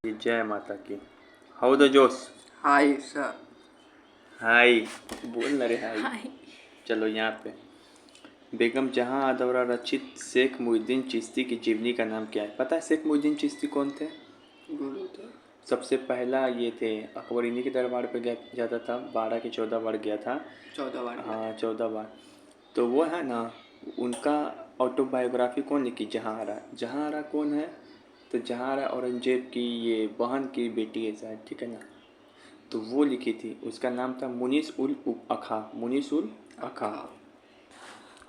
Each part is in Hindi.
जय माता की। हाउ द जोश। Hi sir. हाय बोल ना रे हाय। हाय। चलो यहाँ पे बेगम जहां आदौरा रचित शेख मुहिद्दीन चिश्ती की जीवनी का नाम क्या है? पता है शेख मुहिद्दीन चिश्ती कौन थे? गुरु थे। सबसे पहला ये थे, अकबर इन्हीं के दरबार पे जाता था, 12 के 14 बार गया था। 14 बार। हाँ 14 बार। तो वो है ना, उनका ऑटोबायोग्राफी कौन लिखी? जहांआरा। जहांआरा कौन है? तो जहांआरा औरंगजेब की ये बहन की बेटी है शायद, ठीक है ना। तो वो लिखी थी, उसका नाम था मुनीस उल अखा। मुनीस उल अखा।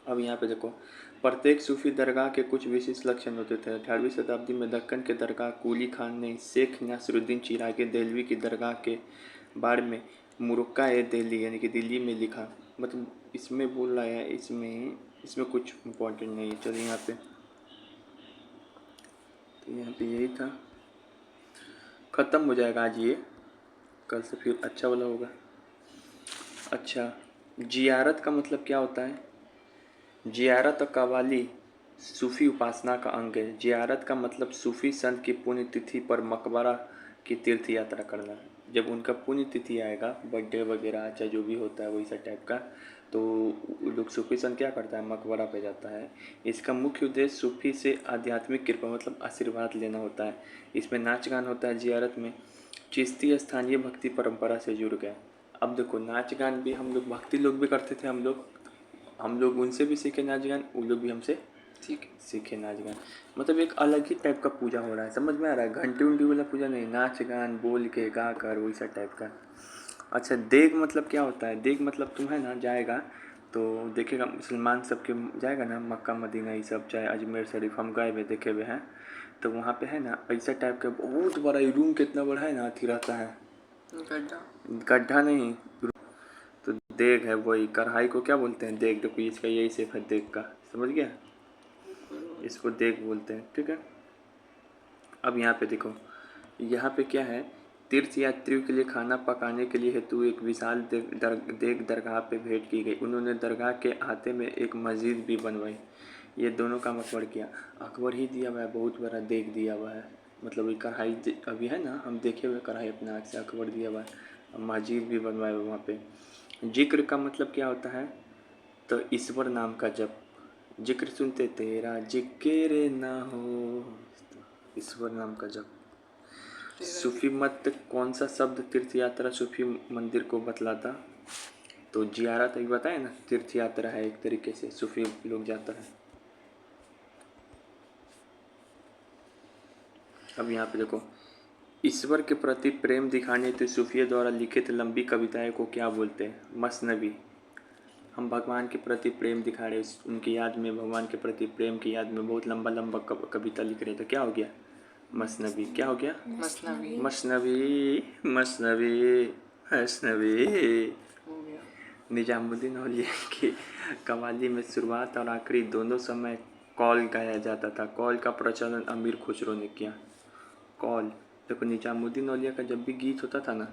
अब यहाँ पे देखो, प्रत्येक सूफी दरगाह के कुछ विशेष लक्षण होते थे। 18वीं शताब्दी में दक्कन के दरगाह कुली खान ने शेख नासरुद्दीन चिरागे देहलवी की दरगाह के बारे में मुरुक्का ए दिल्ली यानी कि दिल्ली में लिखा। मतलब इसमें बोल रहा है, इसमें कुछ इम्पोर्टेंट नहीं है। चलिए यहाँ पे, तो यहाँ पे यही था, ख़त्म हो जाएगा आज ये, कल से फिर अच्छा वाला होगा। अच्छा, जियारत का मतलब क्या होता है? जियारत और कव्वाली सूफ़ी उपासना का अंग है। जियारत का मतलब सूफ़ी संत की पुण्यतिथि पर मकबरा की तीर्थ यात्रा करना। जब उनका पुण्यतिथि आएगा, बर्थडे वगैरह चाहे जो भी होता है वैसा टाइप का, तो लोग सूफ़ी संत क्या करता है? मकबरा पे जाता है। इसका मुख्य उद्देश्य सूफ़ी से आध्यात्मिक कृपा मतलब आशीर्वाद लेना होता है। इसमें नाच गान होता है जियारत में। चिश्ती स्थानीय भक्ति परंपरा से जुड़ गए। अब देखो, नाच गान भी हम लोग, भक्ति लोग भी करते थे, हम लोग उनसे भी सीखे नाच गान, वो लोग भी हमसे सीखे नाच गान। मतलब एक अलग ही टाइप का पूजा हो रहा है, समझ में आ रहा है? घंटी उंटी वाला पूजा नहीं, नाच गान बोल के गा कर वैसा टाइप का। अच्छा, देग मतलब क्या होता है? देग मतलब तुम है ना जाएगा तो देखेगा, मुसलमान सबके जाएगा ना, मक्का मदीना ये सब, चाहे अजमेर शरीफ, हम गए हुए देखे हुए हैं। तो वहाँ पे है ना ऐसा टाइप का बहुत बड़ा रूम, कितना बड़ा है ना, अथी रहता है, गड्ढा नहीं, तो देग है वही। कढ़ाई को क्या बोलते हैं? देग। देखो इसका यही शेप है देग का, समझ गया? इसको देग बोलते हैं, ठीक है। अब यहाँ पे देखो, यहाँ पे क्या है, तीर्थ यात्रियों के लिए खाना पकाने के लिए हेतु एक विशाल देग दरगाह पे भेंट की गई। उन्होंने दरगाह के अहाते में एक मस्जिद भी बनवाई। ये दोनों काम अकबर किया। अकबर ही दिया हुआ है, बहुत बड़ा देग दिया हुआ है। मतलब ये कढ़ाई अभी है ना, हम देखे हुए कढ़ाई अपने आँख से, अकबर दिया हुआ है। मस्जिद भी बनवाया हुआ वहाँ पे। जिक्र का मतलब क्या होता है? तो ईश्वर नाम का जप। जिक्र सुनते तेरा जिक्र ना हो, ईश्वर नाम का जप। सूफी मत कौन सा शब्द तीर्थ यात्रा सूफी मंदिर को बतलाता? तो जियारत अभी बताया ना, तीर्थ यात्रा है एक तरीके से, सूफी लोग जाता है। अब यहाँ पे देखो, ईश्वर के प्रति प्रेम दिखाने हेतु सूफियों द्वारा लिखित लंबी कविताएं को क्या बोलते हैं? मसनवी। हम भगवान के प्रति प्रेम दिखा रहे, उनकी याद में, भगवान के प्रति प्रेम की याद में बहुत लंबा लंबा कविता लिख रहे, तो क्या हो गया? मसनवी। क्या हो गया? मसनवी। मसनवी मसनवी मसनवी। निजामुद्दीन औलिया की कव्वाली में शुरुआत और आखिरी दोनों समय कौल गाया जाता था। कौल का प्रचलन अमीर खुसरो ने किया। कौल, देखो निजामुद्दीन औलिया का जब भी गीत होता था ना,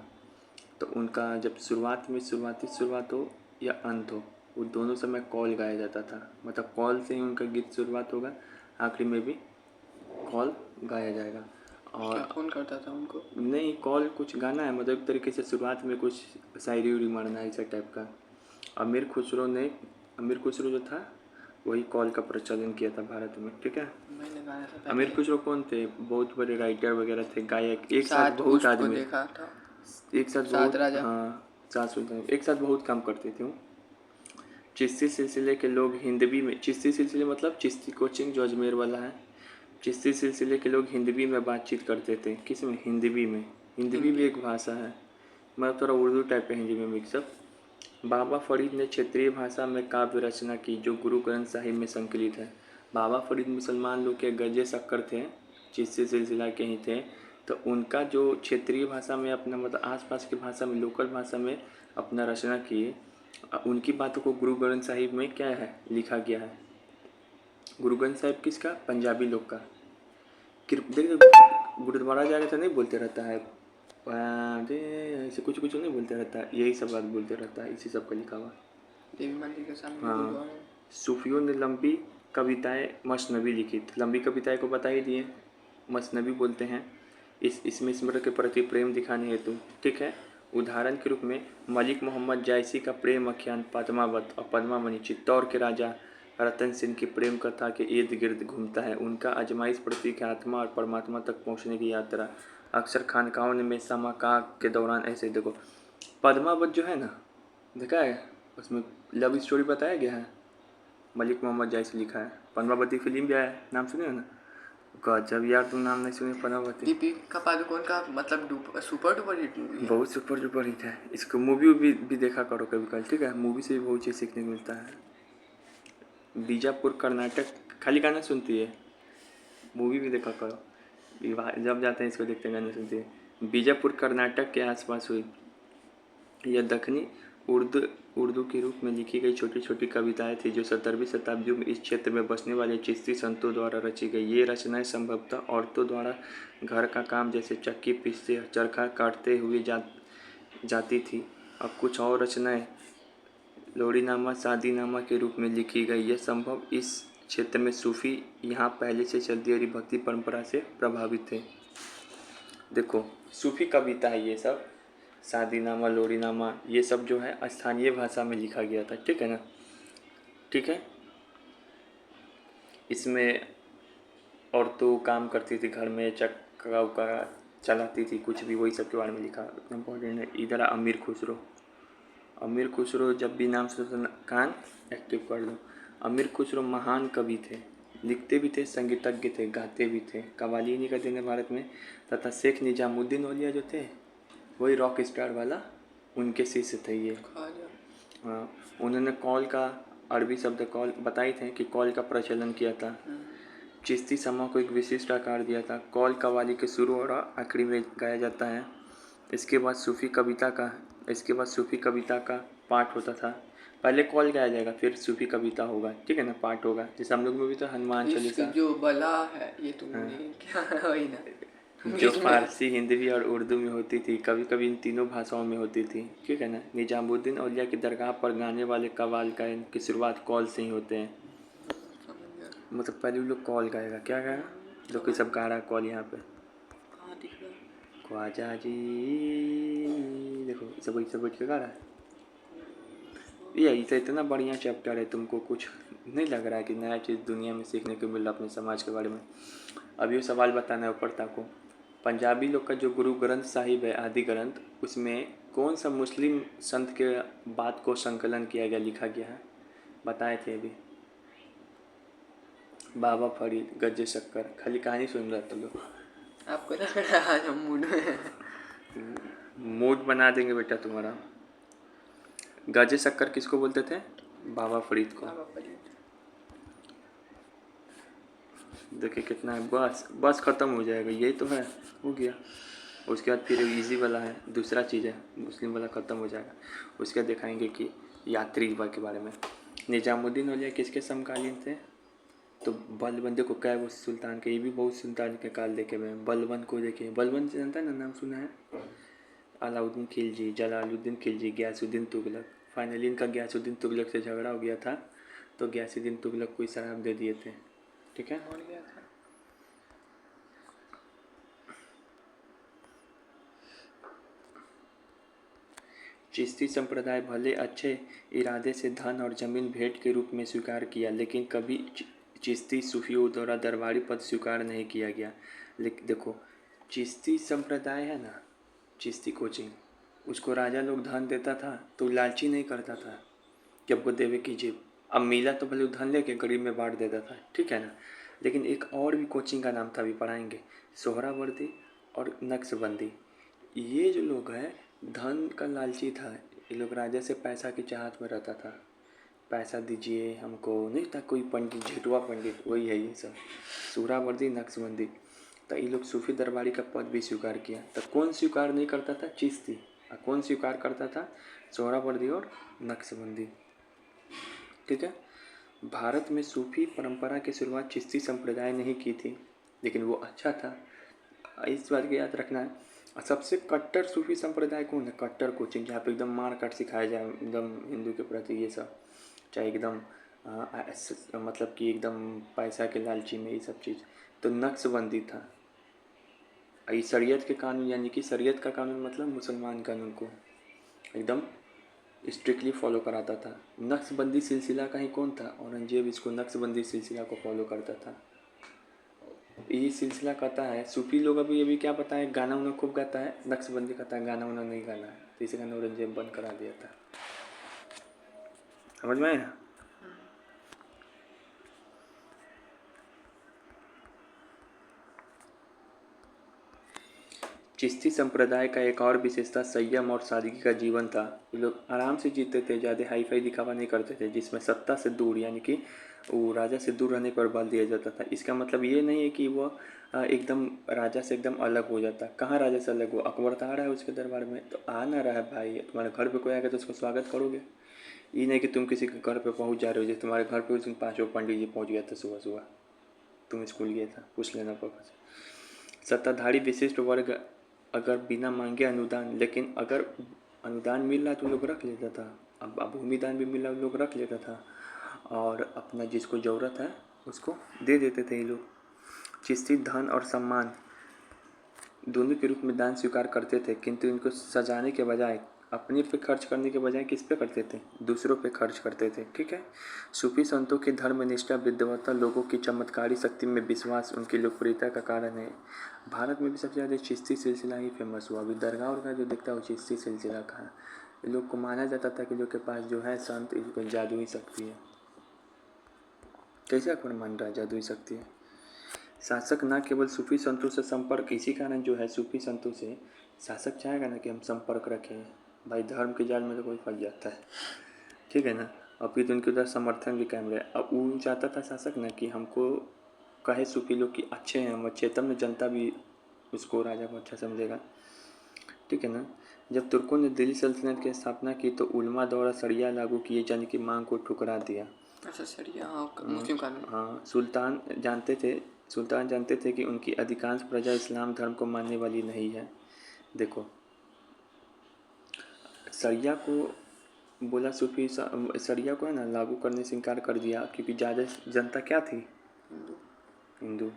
तो उनका जब शुरुआत में शुरुआत हो या अंत हो, वो दोनों समय कौल गाया जाता था। मतलब कौल से ही उनका गीत शुरुआत होगा, आखिरी में भी कौल गाया जाएगा। और क्या कौन करता था उनको? नहीं, कौल कुछ गाना है, मतलब एक तरीके से शुरुआत में कुछ शायरी उरी मारना है, ऐसा टाइप का। अमीर खुसरो जो था वही कौल का प्रचलन किया था भारत में, ठीक है। मैंने गाया था अमीर खुसरो कौन थे? बहुत बड़े राइटर वगैरह थे, गायक, एक साथ सात बहुत उसको आदमी, देखा था, एक साथ सात बहुत, राजा। हाँ 7 सुल्तान, एक साथ बहुत काम करते थे वो। चिश्ती सिलसिले के लोग हिंदवी में, चिश्ती सिलसिले मतलब चिश्ती कोचिंग जो अजमेर वाला है, चिश्ती सिलसिले के लोग हिंदवी में बातचीत करते थे। किस में? हिंदवी में। हिंदवी भी एक भाषा है, मतलब थोड़ा उर्दू टाइप का हिंदी में मिक्सअप। बाबा फरीद ने क्षेत्रीय भाषा में काव्य रचना की जो गुरु ग्रंथ साहिब में संकलित है। बाबा फरीद मुसलमान लोग के गजे शक्कर थे, चिश्ती सिलसिला के ही थे। तो उनका जो क्षेत्रीय भाषा में अपना, मतलब आसपास की भाषा में, लोकल भाषा में अपना रचना किए, उनकी बातों को गुरु ग्रंथ साहिब में क्या है, लिखा गया है। गुरु ग्रंथ साहिब किसका? पंजाबी लोग का। देखिए गुरुद्वारा जाके तो नहीं बोलते रहता है ऐसे कुछ कुछ नहीं बोलते रहता है, यही सब बात बोलते रहता है, इसी सब का लिखा हुआ। देवी मंदिर के सामने गुरुद्वारा हाँ, है। सूफियों ने लंबी कविताएं मसनवी लिखी। लंबी कविताएं को बता ही दिए, मसनवी बोलते हैं। इसमें ईश्वर के प्रति प्रेम दिखाने हेतु, ठीक है। उदाहरण के रूप में मलिक मोहम्मद जायसी का प्रेम आख्यान पद्मावत और पद्मामणि चित्तौड़ के राजा रतन सेन की प्रेम कथा के इर्द गिर्द घूमता है। उनका अजमाइश प्रतीक है आत्मा और परमात्मा तक पहुंचने की यात्रा। अक्सर खानकाहों में समाका के दौरान ऐसे देखो, पद्मावत जो है ना, देखा है उसमें लव स्टोरी बताया गया है, मलिक मोहम्मद जायसी लिखा है। पद्मावती फिल्म भी आया है, नाम सुने हो ना? गजब यार, तुम नाम नहीं सुने पद्मावती? दीपिका पादुकोण का मतलब सुपर डुपर हिट मूवी है। बहुत सुपर डुपर हिट है। इसको मूवी भी देखा करो कभी कभी, ठीक है। मूवी से भी बहुत चीज़ सीखने को मिलता है। बीजापुर कर्नाटक, खाली गाना सुनती है, मूवी भी देखा करो। जब जाते हैं इसको देखते हैं, गाने सुनती है। बीजापुर कर्नाटक के आसपास हुई यह दक्षिणी उर्दू के रूप में लिखी गई छोटी छोटी कविताएं थी जो 17वीं शताब्दी में इस क्षेत्र में बसने वाले चिश्ती संतों द्वारा रची गई। ये रचनाएं संभवतः औरतों द्वारा घर का काम जैसे चक्की पीसते चरखा काटते हुए जाती थी। अब कुछ और रचनाएं लोरीनामा शादीनामा के रूप में लिखी गई। यह संभव इस क्षेत्र में सूफी यहाँ पहले से चलती आ रही भक्ति परंपरा से प्रभावित थे। देखो, सूफी कविता है ये सब, शादीनामा लोरीनामा, ये सब जो है स्थानीय भाषा में लिखा गया था, ठीक है ना, ठीक है। इसमें औरतें काम करती थी घर में, चक्का उक्का चलाती थी, कुछ भी, वही सब के बारे में लिखा। इतना इम्पोर्टेंट है। इधर अमीर खुसरो जब भी नाम से कान एक्टिव कर दो। अमीर खुसरो महान कवि थे, लिखते भी थे, संगीतज्ञ थे, गाते भी थे, कव्वाली नहीं करते थे भारत में। तथा शेख निजामुद्दीन औलिया जो थे, वही रॉक स्टार वाला, उनके शिष्य थे ये। हाँ, उन्होंने कौल का अरबी शब्द कौल बताई थे कि कौल का प्रचलन किया था। चिश्ती समा को एक विशिष्ट आकार दिया था। कौल कव्वाली के शुरू और आखिरी में गाया जाता है। इसके बाद सूफी कविता का पाठ होता था। पहले कौल गाया जाएगा, फिर सूफी कविता होगा, ठीक है ना, पाठ होगा। जैसे हम लोग में भी तो हनुमान चालीसा जो बला है ये तुमने क्या वही ना, जो फारसी, हिंदी और उर्दू में होती थी, कभी कभी इन तीनों भाषाओं में होती थी, ठीक है ना। निजामुद्दीन औलिया की दरगाह पर गाने वाले कव्वाल गायन की शुरुआत कौल से ही होते हैं। मतलब पहले वो लोग कौल गाएगा, क्या गाएगा, जो कि सब गा रहा है कौल यहाँ पे। ख्वाजा जी, देखो सब बैठ के गा रहा है। यही तो इतना बढ़िया चैप्टर है, तुमको कुछ नहीं लग रहा है कि नया चीज़ दुनिया में सीखने को मिल रहा अपने समाज के बारे में? अब ये सवाल बताना है ऊपर को। पंजाबी लोग का जो गुरु ग्रंथ साहिब है, आदि ग्रंथ, उसमें कौन सा मुस्लिम संत के बात को संकलन किया गया, लिखा गया है? बताए थे अभी, बाबा फरीद, गज्जे शक्कर। खाली कहानी सुन रहा तुम लोग। आपको लग रहा है आज हम मूड में मूड बना देंगे बेटा तुम्हारा। गज्जे शक्कर किसको बोलते थे? बाबा फरीद को। देखिए कितना है, बस ख़त्म हो जाएगा, यही तो है, हो गया। उसके बाद फिर इजी वाला है, दूसरा चीज़ है, मुस्लिम वाला ख़त्म हो जाएगा। उसके बाद दिखाएंगे कि यात्री के बारे में। निजामुद्दीन औलिया किसके समकालीन थे? तो बलबन, देखो क्या वो सुल्तान के, ये भी बहुत सुल्तान के काल देखे हुए हैं। बलबन को देखिए, बलबन जानता है ना, नाम सुना है? अलाउद्दीन खिलजी, जलालुद्दीन खिलजी, गयासुद्दीन तुगलक। फाइनली इनका गयासुद्दीन तुगलक से झगड़ा हो गया था, तो गयासुद्दीन तुगलक को शराब दे दिए थे, ठीक है। चिश्ती संप्रदाय भले अच्छे इरादे से धन और जमीन भेंट के रूप में स्वीकार किया, लेकिन कभी चिश्ती सूफियों द्वारा दरबारी पद स्वीकार नहीं किया गया। लेकिन देखो, चिश्ती संप्रदाय है ना, चिश्ती कोचिंग, उसको राजा लोग धन देता था तो लालची नहीं करता था कि आपको देवे कीजिए। अब मिला तो भले धन लेके गरीब में बांट देता था, ठीक है ना। लेकिन एक और भी कोचिंग का नाम था, अभी पढ़ाएंगे, सोहरावर्दी और नक्शबंदी। ये जो लोग हैं, धन का लालची था, ये लोग राजा से पैसा की चाहत में रहता था। पैसा दीजिए हमको, नहीं था कोई पंडित, झिटुआ पंडित, वही है ये सब, सोहरावर्दी नक्शबंदी। तो ये लोग सूफी दरबारी का पद भी स्वीकार किया। तो कौन स्वीकार नहीं करता था? चिश्ती। और कौन स्वीकार करता था? सोहरावर्दी और नक्शबंदी, ठीक है। भारत में सूफी परंपरा की शुरुआत चिश्ती संप्रदाय ने ही की थी, लेकिन वो अच्छा था, इस बात की याद रखना है। और सबसे कट्टर सूफी संप्रदाय कौन है? कट्टर कोचिंग, जहाँ पे एकदम मार काट सिखाया जाए एकदम हिंदू के प्रति, ये सब, चाहे एकदम मतलब कि एकदम पैसा के लालची में, ये सब चीज़। तो नक्शबंदी था, ये शरीयत के कानून, यानी कि शरीयत का कानून मतलब मुसलमान कानून को एकदम स्ट्रिक्टली फॉलो कराता था। नक्शबंदी सिलसिला का ही कौन था? औरंगजेब इसको नक्शबंदी सिलसिला को फॉलो करता था। ये सिलसिला कहता है, सूफी लोग अभी क्या पता है, गाना उन्हें खूब गाता है, नक्शबंदी कहता है गाना उन्हें नहीं गाना है, तो इसी कारण औरंगजेब बंद करा दिया था। समझ में आया? चिश्ती संप्रदाय का एक और विशेषता संयम और सादगी का जीवन था। ये लोग आराम से जीते थे, ज़्यादा हाई फाई दिखावा नहीं करते थे, जिसमें सत्ता से दूर, यानी कि वो राजा से दूर रहने पर बल दिया जाता था। इसका मतलब ये नहीं है कि वो एकदम राजा से एकदम अलग हो जाता। कहाँ राजा से अलग हो? अकबर तो आ रहा है उसके दरबार में, तो आ ना रहा है भाई, तुम्हारे घर पे कोई आएगा तो उसका स्वागत करोगे। ये नहीं कि तुम किसी के घर पे पहुंच जा रहे हो, जैसे तुम्हारे घर पे उस दिन 5 पंडित जी पहुंच गया था सुबह सुबह, तुम स्कूल गया था, पूछ लेना पापा से। सत्ताधारी विशिष्ट वर्ग अगर बिना मांगे अनुदान, लेकिन अगर अनुदान मिल रहा तो लोग रख लेता था। अब भूमिदान भी मिल रहा लोग रख लेता था, और अपना जिसको ज़रूरत है उसको दे देते थे ये लोग। चिश्ती धन और सम्मान दोनों के रूप में दान स्वीकार करते थे, किंतु इनको सजाने के बजाय, अपने पे खर्च करने के बजाय किस पे करते थे? दूसरों पे खर्च करते थे। ठीक है। सूफी संतों की धर्मनिष्ठा, विद्वता, लोगों की चमत्कारी शक्ति में विश्वास उनकी लोकप्रियता का कारण है। भारत में भी सबसे ज़्यादा चिश्ती सिलसिला ही फेमस हुआ। अभी दरगाह और का जो दिखता है वो चिश्ती सिलसिला का है। इन लोग को माना जाता था कि लोग के पास जो है संत, इनको जादुई शक्ति है। कैसे अकबर मान रहा है जादुई शक्ति है? शासक न केवल सूफी संतों से संपर्क, इसी कारण जो है सूफी संतों से शासक चाहेगा ना कि हम संपर्क रखें। भाई धर्म के जाल में तो कोई फंस जाता है, ठीक है ना। और फिर तो उनके उधर समर्थन भी कायम रहे। अब वो चाहता था शासक ना कि हमको कहे सूफी लोग कि अच्छे हैं, हम अच्छे, तब ना जनता भी उसको, राजा को अच्छा समझेगा, ठीक है ना। जब तुर्कों ने दिल्ली सल्तनत की स्थापना की तो उलमा द्वारा शरिया लागू किए जाने की मांग को ठुकरा दिया। अच्छा शरिया, हाँ मुस्लिम कानून। हाँ, सुल्तान जानते थे कि उनकी अधिकांश प्रजा इस्लाम धर्म को मानने वाली नहीं है। देखो, शरिया को बोला, शरिया को है ना लागू करने से इनकार कर दिया, क्योंकि ज़्यादा जनता क्या थी? हिंदू। हिंदू।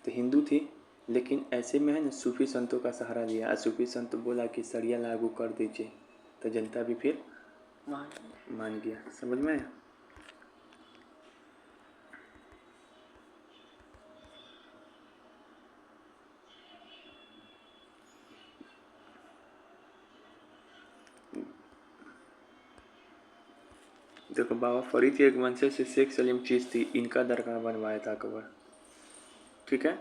तो हिंदू थी, लेकिन ऐसे में है ना सूफी संतों का सहारा लिया, और सूफी संत बोला कि शरिया लागू कर दीजिए, तो जनता भी फिर मान गया। समझ में आया? देखो, बाबा फरीद के एक वंशज से शेख सलीम चिश्ती, इनका दरगाह बनवाया था अकबर, ठीक है।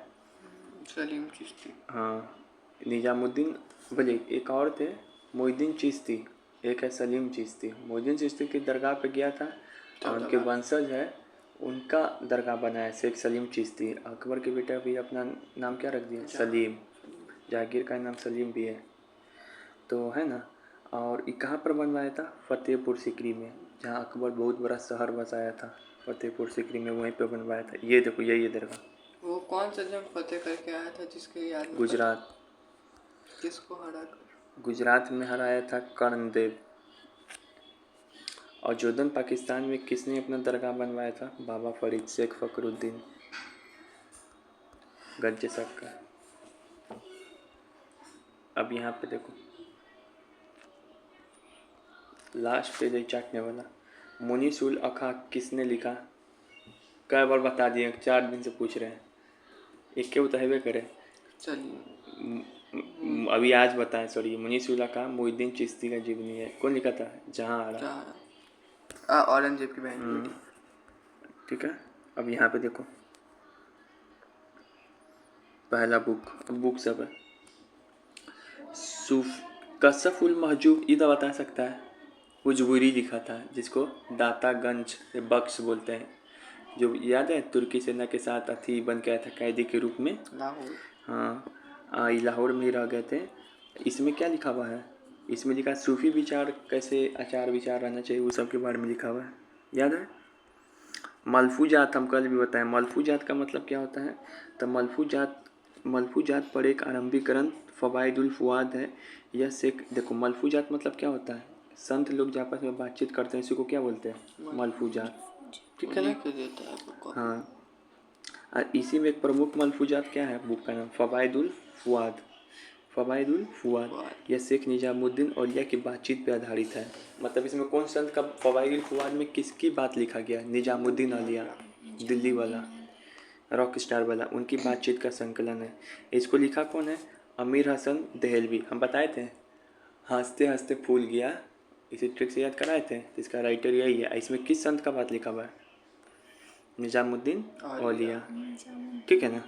सलीम चिश्ती। हाँ, निजामुद्दीन, बोले एक और थे मोहिद्दीन चिश्ती, एक है सलीम चिश्ती। मोहिद्दीन चिश्ती की दरगाह पे गया था, और उनके वंशज है, उनका दरगाह बनाया शेख सलीम चिश्ती। अकबर के बेटा भी अपना नाम क्या रख दिया? सलीम। जहांगीर का नाम सलीम भी है, तो है ना। और ये कहाँ पर बनवाया था? फतेहपुर सीकरी में, जहाँ अकबर बहुत बड़ा शहर बसाया था, फतेहपुर सीकरी में, वहीं पे बनवाया था। ये देखो, यही है दरगाह। वो कौन सा जंग फतेह करके आया था जिसके याद में? गुजरात। किसको हरा कर? गुजरात में हराया था कर्णदेव। और जोधन पाकिस्तान में किसने अपना दरगाह बनवाया था? बाबा फरीद, शेख फकरुद्दीन गंज साहब का। अब यहाँ पे देखो, लास्ट पेज है चाटने वाला। मुनीस उल अखा किसने लिखा? कई बार बता दिए, 4 दिन से पूछ रहे हैं, एक के उतरवे करे। चलिए अभी आज बताएं, सॉरी। मुनीस उल अखा मोहिद्दीन चिश्ती का जीवनी है। कौन लिखा था? जहाँ आरा, औरंगजेब की बहन की बेटी। ठीक है। अब यहाँ पे देखो, पहला बुक सब है। सूफ कशफ उल महजूब, ये तो बता सकता है, उजबुरी लिखा था, जिसको दातागंज बख्श बोलते हैं, जो याद है तुर्की सेना के साथ अथी बन के आया था कैदी के रूप में। लाहौर। हाँ, ये लाहौर में ही रह गए थे। इसमें क्या लिखा हुआ है? इसमें लिखा सूफी विचार, कैसे आचार विचार रहना चाहिए, वो सब के बारे में लिखा हुआ है, याद है। मलफूजात हम कल भी बताएं। मलफूजात का मतलब क्या होता है? तो मलफूजात पर एक आरंभिक ग्रंथ फ़वाइदुल फ़ुआद है। यह शेख, देखो मलफूजात मतलब क्या होता है? संत लोग जो आपस में बातचीत करते हैं, इसी को क्या बोलते हैं? मलफूजात, ठीक है ना। हाँ, और इसी में एक प्रमुख मलफूजात क्या है? बुक का नाम फ़वाइदुल फुआद, फ़वाइदुल फुआद। फुआद। यह शेख निजामुद्दीन औलिया की बातचीत पर आधारित है। मतलब इसमें कौन संत का फ़वाइदुल फुआद में किसकी बात लिखा गया? निजामुद्दीन औलिया, दिल्ली वाला रॉक स्टार वाला, उनकी बातचीत का संकलन है। इसको लिखा कौन है? अमीर हसन देहलवी। हम बताए थे हंसते हंसते फूल गया, इसी ट्रिक से याद कराए थे। इसका राइटर यही है। इसमें किस संत का बात लिखा हुआ है? निजामुद्दीन औलिया, ठीक है ना।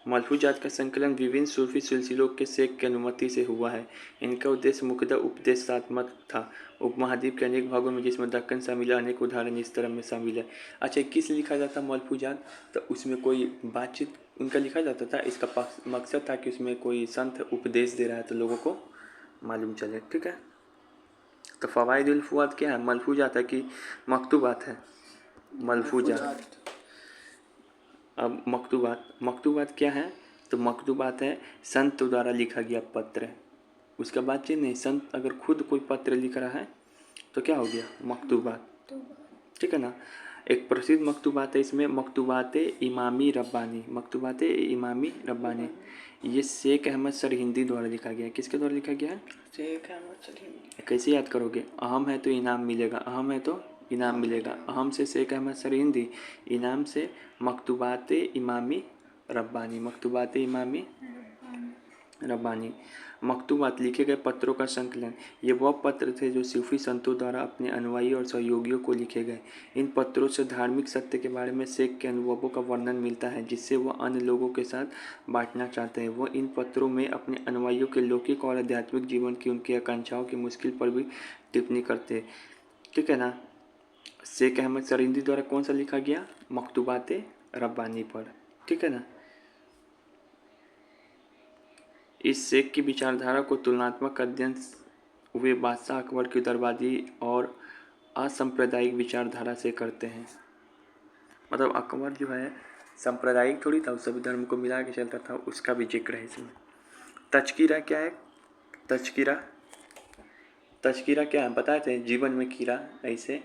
मलफूजात का संकलन विभिन्न सूफी सिलसिलों के शेख की अनुमति से हुआ है। इनका उद्देश्य मुख्यतः उपदेशात्मक था। उपमहाद्वीप के अनेक भागों में, जिसमें दक्कन शामिल है, अनेक उदाहरण इस तरह में शामिल है। अच्छा, किस लिखा जाता मलफूजात? तो उसमें कोई बातचीत उनका लिखा जाता था। इसका मकसद था कि उसमें कोई संत उपदेश दे रहा है तो लोगों को मालूम चले, ठीक है। तो फ़वाइदुल फुआद क्या है? मलफूजात है कि मकतूबात है? मलफूजात। अब मकतूबात क्या है? तो मकतूबात है संत द्वारा लिखा गया पत्र। उसका बातचीत नहीं, संत अगर खुद कोई पत्र लिख रहा है तो क्या हो गया? मकतूबात, ठीक है ना। एक प्रसिद्ध मकतूबात है इसमें, मकतूबात इमामी रब्बानी। मकतूबात इमामी रब्बानी ये शेख अहमद सरहिंदी द्वारा लिखा गया है। किसके द्वारा लिखा गया है? शेख अहमद सरहिंदी। कैसे याद करोगे? अहम है तो इनाम मिलेगा, अहम है तो इनाम मिलेगा। अहम से शेख अहमद सरहिंदी, इनाम से मकतूबात इमामी रब्बानी। मकतूबात इमामी रब्बानी। मकतूबात लिखे गए पत्रों का संकलन। ये वह पत्र थे जो सूफी संतों द्वारा अपने अनुयायी और सहयोगियों को लिखे गए। इन पत्रों से धार्मिक सत्य के बारे में शेख के अनुभवों का वर्णन मिलता है, जिससे वह अन्य लोगों के साथ बांटना चाहते हैं। वह इन पत्रों में अपने अनुयायियों के लौकिक और आध्यात्मिक जीवन की उनकी आकांक्षाओं की मुश्किल पर भी टिप्पणी करते हैं, ठीक है ना। शेख अहमद सरहिंदी द्वारा कौन सा लिखा गया? मकतूबात रब्बानी पर, ठीक है ना। इस शेख की विचारधारा को तुलनात्मक अध्ययन वे बादशाह अकबर की उदारवादी और असांप्रदायिक विचारधारा से करते हैं। मतलब अकबर जो है सांप्रदायिक थोड़ी था, सभी धर्म को मिला के चलता था, उसका भी जिक्र है इसमें। तज़किरा क्या है? तज़किरा क्या है बताए थे? जीवन में कीरा, ऐसे।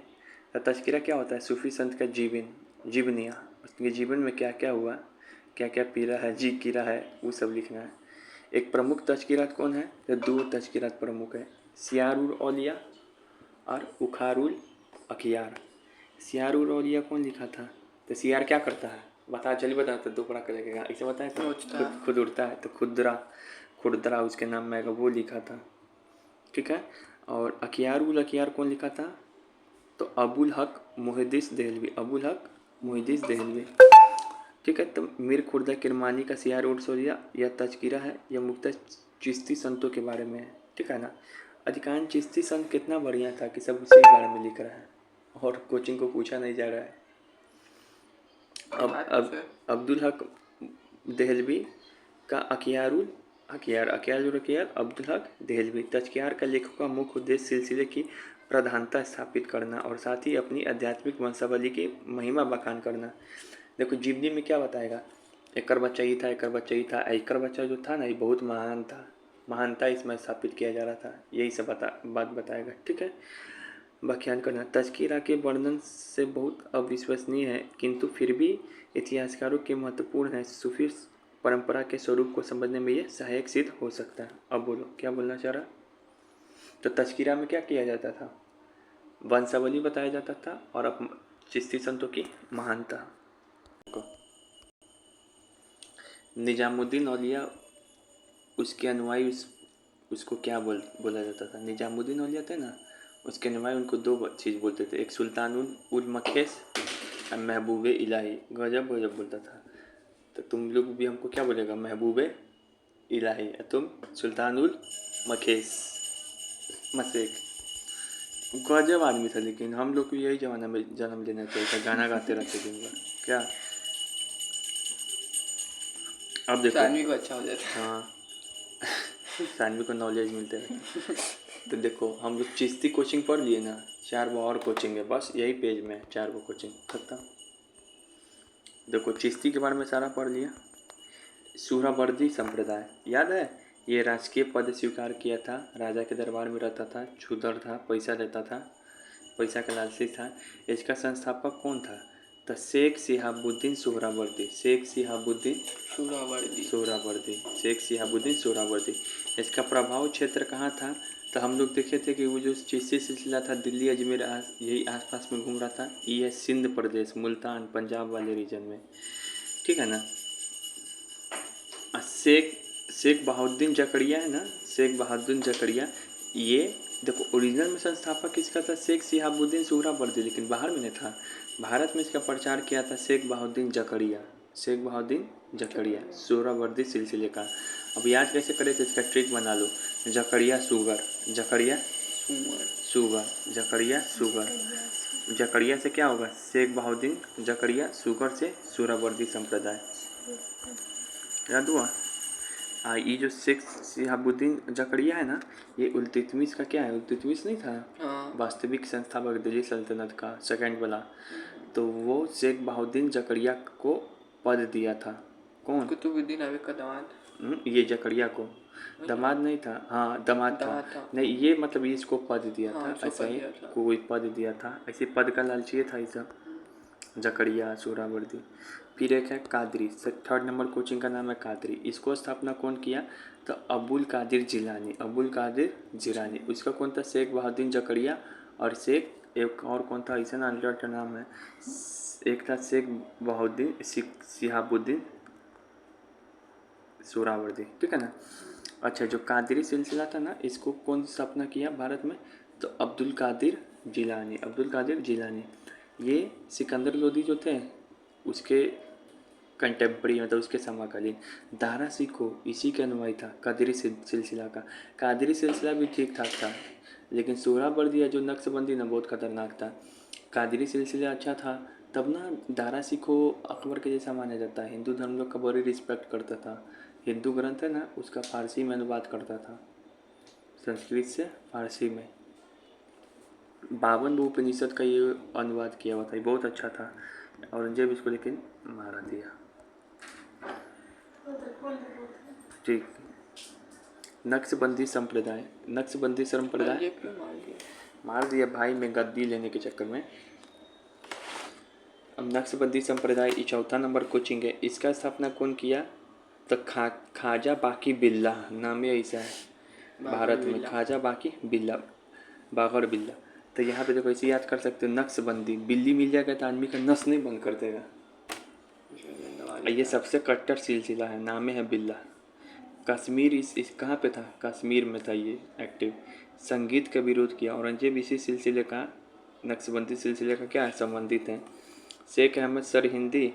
तो तज़किरा क्या होता है? सूफी संत का जीवनिया, उसके जीवन में क्या क्या हुआ, क्या क्या पीरा है, जी कीरा है, वो सब लिखना है। एक प्रमुख तज़किरात कौन है? तो दो तज़किरात प्रमुख है, सियारुल औलिया और उखारुल अखियार। सियारुल औलिया कौन लिखा था? तो सियार क्या करता है? बता, चलिए बता, तो दो पढ़ा करेगा, ऐसे बताया था। खुद उड़ता है, तो खुदरा उसके नाम में आएगा, वो लिखा था, ठीक है। और अखियार कौन लिखा था? तो अबुल हक मुहद्दिस देहलवी, ठीक है। तो मीर खुर्दा किरमानी का सियार उर्स औलिया यह तज़किरा है, यह मुख्तः चिश्ती संतों के बारे में है, ठीक है ना। अधिकांश चिश्ती संत कितना बढ़िया था कि सब उसी के बारे में लिख रहा है और कोचिंग को पूछा नहीं जा रहा है। अब अब्दुल हक देहलवी का अखियार अब्दुल हक देहलवी। तज़कियार का लेखक का मुख्य उद्देश्य सिलसिले की प्रधानता स्थापित करना और साथ ही अपनी आध्यात्मिक वंशावली की महिमा बखान करना। देखो जीवनी में क्या बताएगा? एकर बच्चा ही था, एकर बच्चा जो था ना, ये बहुत महानता इसमें स्थापित किया जा रहा था, यही सब बात बताएगा, ठीक है। व्याख्यान करना। तज़किरा के वर्णन से बहुत अविश्वसनीय है, किंतु फिर भी इतिहासकारों के महत्वपूर्ण है। सूफी परंपरा के स्वरूप को समझने में ये सहायक सिद्ध हो सकता है। अब बोलो क्या बोलना चाह रहा? तो तज़किरा में क्या किया जाता था? वंशावली बताया जाता था और अब चिश्ती संतों की महानता। निजामुद्दीन औलिया उसके अनुयायी उसको क्या बोला जाता था? निजामुद्दीन औलिया थे ना, उसके अनुयायी उनको दो चीज़ बोलते थे, एक सुल्तानुल उल मखेस और महबूब इलाही। गजब बोलता था। तो तुम लोग भी हमको क्या बोलेगा? महबूब इलाही, तुम सुल्तानुल मसेक। गजब आदमी था, लेकिन हम लोग को यही ज़माना में जन्म लेना चाहिए था, गाना गाते रहते दिन भर क्या। अब देखो सानवी को अच्छा हो जाता। हाँ सानवी को नॉलेज मिलते रहते। तो देखो हम लोग चिश्ती कोचिंग पढ़ लिए ना, 4 वो और कोचिंग है, बस यही पेज में 4 वो कोचिंग खत्म। देखो चिश्ती के बारे में सारा पढ़ लिया। सुहरावर्दी संप्रदाय याद है? ये राजकीय पद स्वीकार किया था, राजा के दरबार में रहता था, क्षुद्र था, पैसा देता था, पैसा का लालची था। इसका संस्थापक कौन था? तो शेख शिहाबुद्दीन सोहरावर्दी, शेख शिहाबुद्दीन सुरावर्दी। सोहरावर्दी, शेख शिहाबुद्दीन सोहरावर्दी। इसका प्रभाव क्षेत्र कहाँ था? तो हम लोग देखे थे कि वो जो चिश्ती सिलसिला था दिल्ली अजमेर यही आसपास में घूम रहा था। ये सिंध प्रदेश, मुल्तान, पंजाब वाले रीजन में, ठीक है ना। शेख शेख बहाउद्दीन जकरिया है ना, शेख बहाउद्दीन जकरिया, ये देखो ओरिजिनल में संस्थापक किसका था? शेख शिहाबुद्दीन सोहरावर्दी, लेकिन बाहर में नहीं था। भारत में इसका प्रचार किया था शेख बहाउद्दीन जकरिया, शेख बहाउद्दीन जकरिया सोहरावर्दी सिलसिले का। अब याद कैसे करें? तो इसका ट्रिक बना लो, जकरिया शुगर, जकरिया सुमर। शुगर, जकरिया शुगर, जकरिया से क्या होगा? शेख बहाउद्दीन जकरिया, शुगर से सोहरावर्दी संप्रदाय, याद हुआ। ये जो शेख शिहाबुद्दीन जकरिया है ना, ये इल्तुतमिश का क्या है? इल्तुतमिश नहीं था हाँ। वास्तविक संस्थापक दिल्ली सल्तनत का, सेकंड वाला। तो वो शेख बहाउद्दीन जकरिया को पद दिया था। कौन? कुतुबुद्दीन ऐबक का दामाद। ये जकरिया को दामाद नहीं था, हाँ दामाद था। नहीं, ये मतलब ये इसको पद दिया हाँ, था, उसको ऐसा पद ही दिया था। कोई पद दिया था, ऐसे पद का लालची था ये सब, जकरिया सोहरावर्दी। फिर एक है कादरी, थर्ड नंबर कोचिंग का नाम है कादरी। इसको स्थापना कौन किया? तो अबुल कादिर जिलानी, अबुल कादिर जिलानी। उसका कौन था? शेख बहाउद्दीन जकरिया और शेख एक और कौन था, ऐसा ना अल्टरनेट नाम है, एक था शेख बहाउद्दीन शिहाबुद्दीन सोहरावर्दी, ठीक है ना। अच्छा, जो कादरी सिलसिला था ना, इसको कौन स्थापना किया भारत में? तो अब्दुल कादिर जिलानी, अब्दुल कादिर जिलानी। ये सिकंदर लोदी जो थे उसके कंटेम्प्रेरी, मतलब उसके समकालीन। दारा सिखो इसी के अनुयायी था कादरी सिलसिला का। कादरी सिलसिला भी ठीक ठाक था, लेकिन सोहरावर्दी या जो नक्शबंदी ना बहुत खतरनाक था। कादरी सिलसिला अच्छा था, तब ना दारा सिखो अकबर के जैसा माना जाता है, हिंदू धर्म लोग का बड़ी रिस्पेक्ट करता था। हिंदू ग्रंथ है ना, उसका फारसी में अनुवाद करता था, संस्कृत से फारसी में। 52 उपनिषद का ये अनुवाद किया हुआ था, ये बहुत अच्छा था। औरंगजेब इसको लेकिन मारा दिया, ठीक। नक्शबंदी संप्रदाय, नक्शबंदी संप्रदाय औरंगजेब क्यों मार दिया? मार दिया भाई में गद्दी लेने के चक्कर में। अब नक्शबंदी संप्रदाय ये चौथा नंबर कोचिंग है। इसका स्थापना कौन किया? तो ख्वाजा बाकी बिल्ला, नाम ही ऐसा है भारत में, ख्वाजा बाकी बिल्ला, बाबर बिल्ला। तो यहाँ पे देखो ऐसे याद कर सकते हो, नक्शबंदी, बिल्ली मिल जाएगा तो आदमी का नस नहीं बंद कर देगा। ये सबसे कट्टर सिलसिला है, नाम है बिल्ला। कश्मीर इस कहाँ पे था? कश्मीर में था ये एक्टिव। संगीत का विरोध किया। औरंगजेब इसी सिलसिले का, नक्शबंदी सिलसिले का क्या है, संबंधित है। शेख अहमद सरहिंदी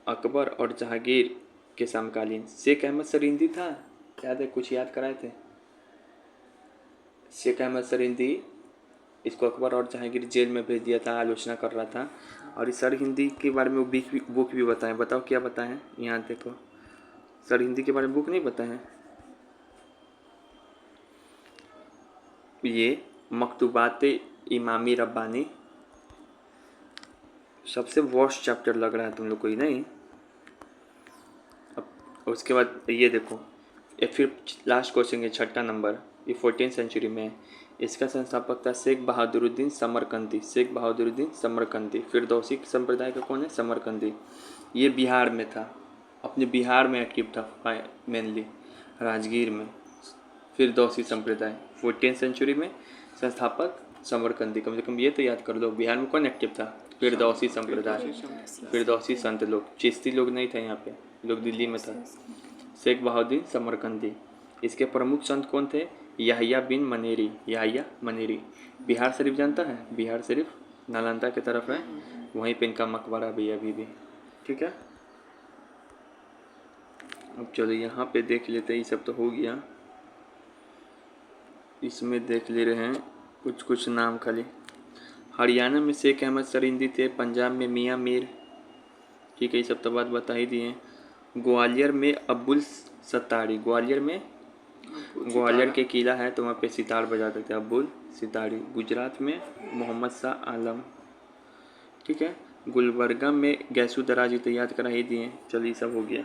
अकबर और जहांगीर के समकालीन। शेख अहमद सरहिंदी था, याद है? कुछ याद कराए थे। शेख अहमद सरहिंदी, इसको अकबर और जहांगीर जेल में भेज दिया था, आलोचना कर रहा था। और इस सरहिंदी के बारे में वो बुक भी बताएं, बताओ क्या बताएं? यहाँ देखो, सरहिंदी के बारे में बुक नहीं बताएं। ये मकतूबात इमामी रब्बानी, सबसे वर्स्ट चैप्टर लग रहा है तुम लोग को ही, नहीं? अब उसके बाद ये देखो, ये फिर लास्ट क्वेश्चन है, छठा नंबर, ये 14th सेंचुरी में है। इसका संस्थापक था शेख बहादुरुद्दीन समरकंदी, शेख बहादुरुद्दीन समरकंदी। फिरदौसी संप्रदाय का कौन है? समरकंदी। ये बिहार में था, अपने बिहार में एक्टिव था मेनली, राजगीर में। फिरदौसी संप्रदाय 14th सेंचुरी में, संस्थापक समरकंदी। कम से कम ये तो याद कर लो, बिहार में कौन एक्टिव था? फिरदौसी संप्रदाय, फिरदौसी संत लोग, चिश्ती लोग नहीं था यहाँ पे, लोग दिल्ली में था। शेख बहाउद्दीन समरकंदी। इसके प्रमुख संत कौन थे? याहिया बिन मनेरी, याहिया मनेरी। बिहार शरीफ जानता है? बिहार शरीफ नालंदा की तरफ है, वहीं पे इनका मकबरा भी है अभी भी, ठीक है। अब चलो यहाँ पे देख लेते हैं, ये सब तो हो गया। इसमें देख ले रहे हैं कुछ कुछ नाम खाली। हरियाणा में शेख अहमद सरहिंदी थे, पंजाब में मियाँ मीर, ठीक है, ये सब तो बात बता ही दिए। ग्वालियर में अब्बुल सत्तारी, ग्वालियर में, ग्वालियर के किला है तो वहाँ पे सितार बजाते थे, अब्बुल सितारी। गुजरात में मोहम्मद शाह आलम, ठीक है। गुलबर्गा में गैसू दराज, तो याद करा ही दिए, चलिए ये सब हो गया।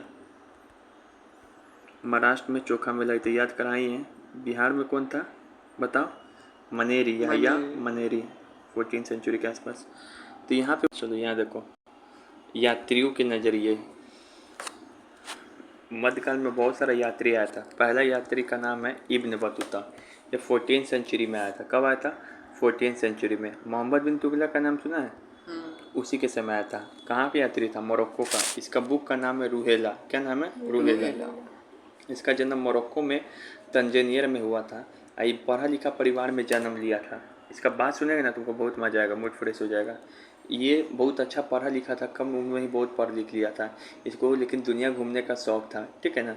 महाराष्ट्र में चोखा मेला, तो याद करा ही है। बिहार में कौन था बताओ? मनेरी, याहिया मनेरी, 14th सेंचुरी के आसपास। तो यहाँ पे चलो यहाँ देखो, यात्रियों के नज़रिए मध्यकाल में बहुत सारा यात्री आया था। पहला यात्री का नाम है इब्न बतूता। ये 14th सेंचुरी में आया था। कब आया था? 14th सेंचुरी में। मोहम्मद बिन तुगलक का नाम सुना है? उसी के समय आया था। कहाँ पे यात्री था? मोरक्को का। इसका बुक का नाम है रूहेला। क्या नाम है? रूहेला। इसका जन्म मोरक्को में तंजानिया में हुआ था। ये पढ़ा लिखा परिवार में जन्म लिया था। इसका बात सुनेगा ना तुमको बहुत मज़ा आएगा, मूड फ्रेश हो जाएगा। ये बहुत अच्छा पढ़ा लिखा था, कम उम्र में ही बहुत पढ़ लिख लिया था इसको, लेकिन दुनिया घूमने का शौक़ था, ठीक है ना।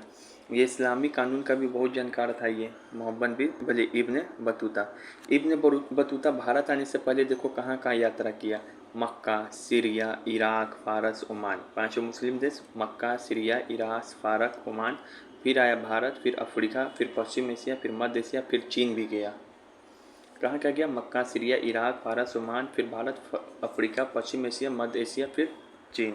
ये इस्लामी कानून का भी बहुत जानकार था ये मोहम्मद बिन भले Ibn Battuta. Ibn Battuta Bharat आने से पहले देखो कहाँ कहाँ यात्रा किया। मक्का, सीरिया, इराक, फारस, ओमान। पांचों मुस्लिम देश, मक्का, सीरिया, इराक, फारस, ओमान। फिर आया भारत, फिर अफ्रीका, फिर पश्चिम एशिया, फिर मध्य एशिया, फिर चीन भी गया। कहाँ क्या गया? मक्का, सीरिया, इराक, फारस, ओमान, फिर भारत, अफ्रीका, पश्चिम एशिया, मध्य एशिया, फिर चीन।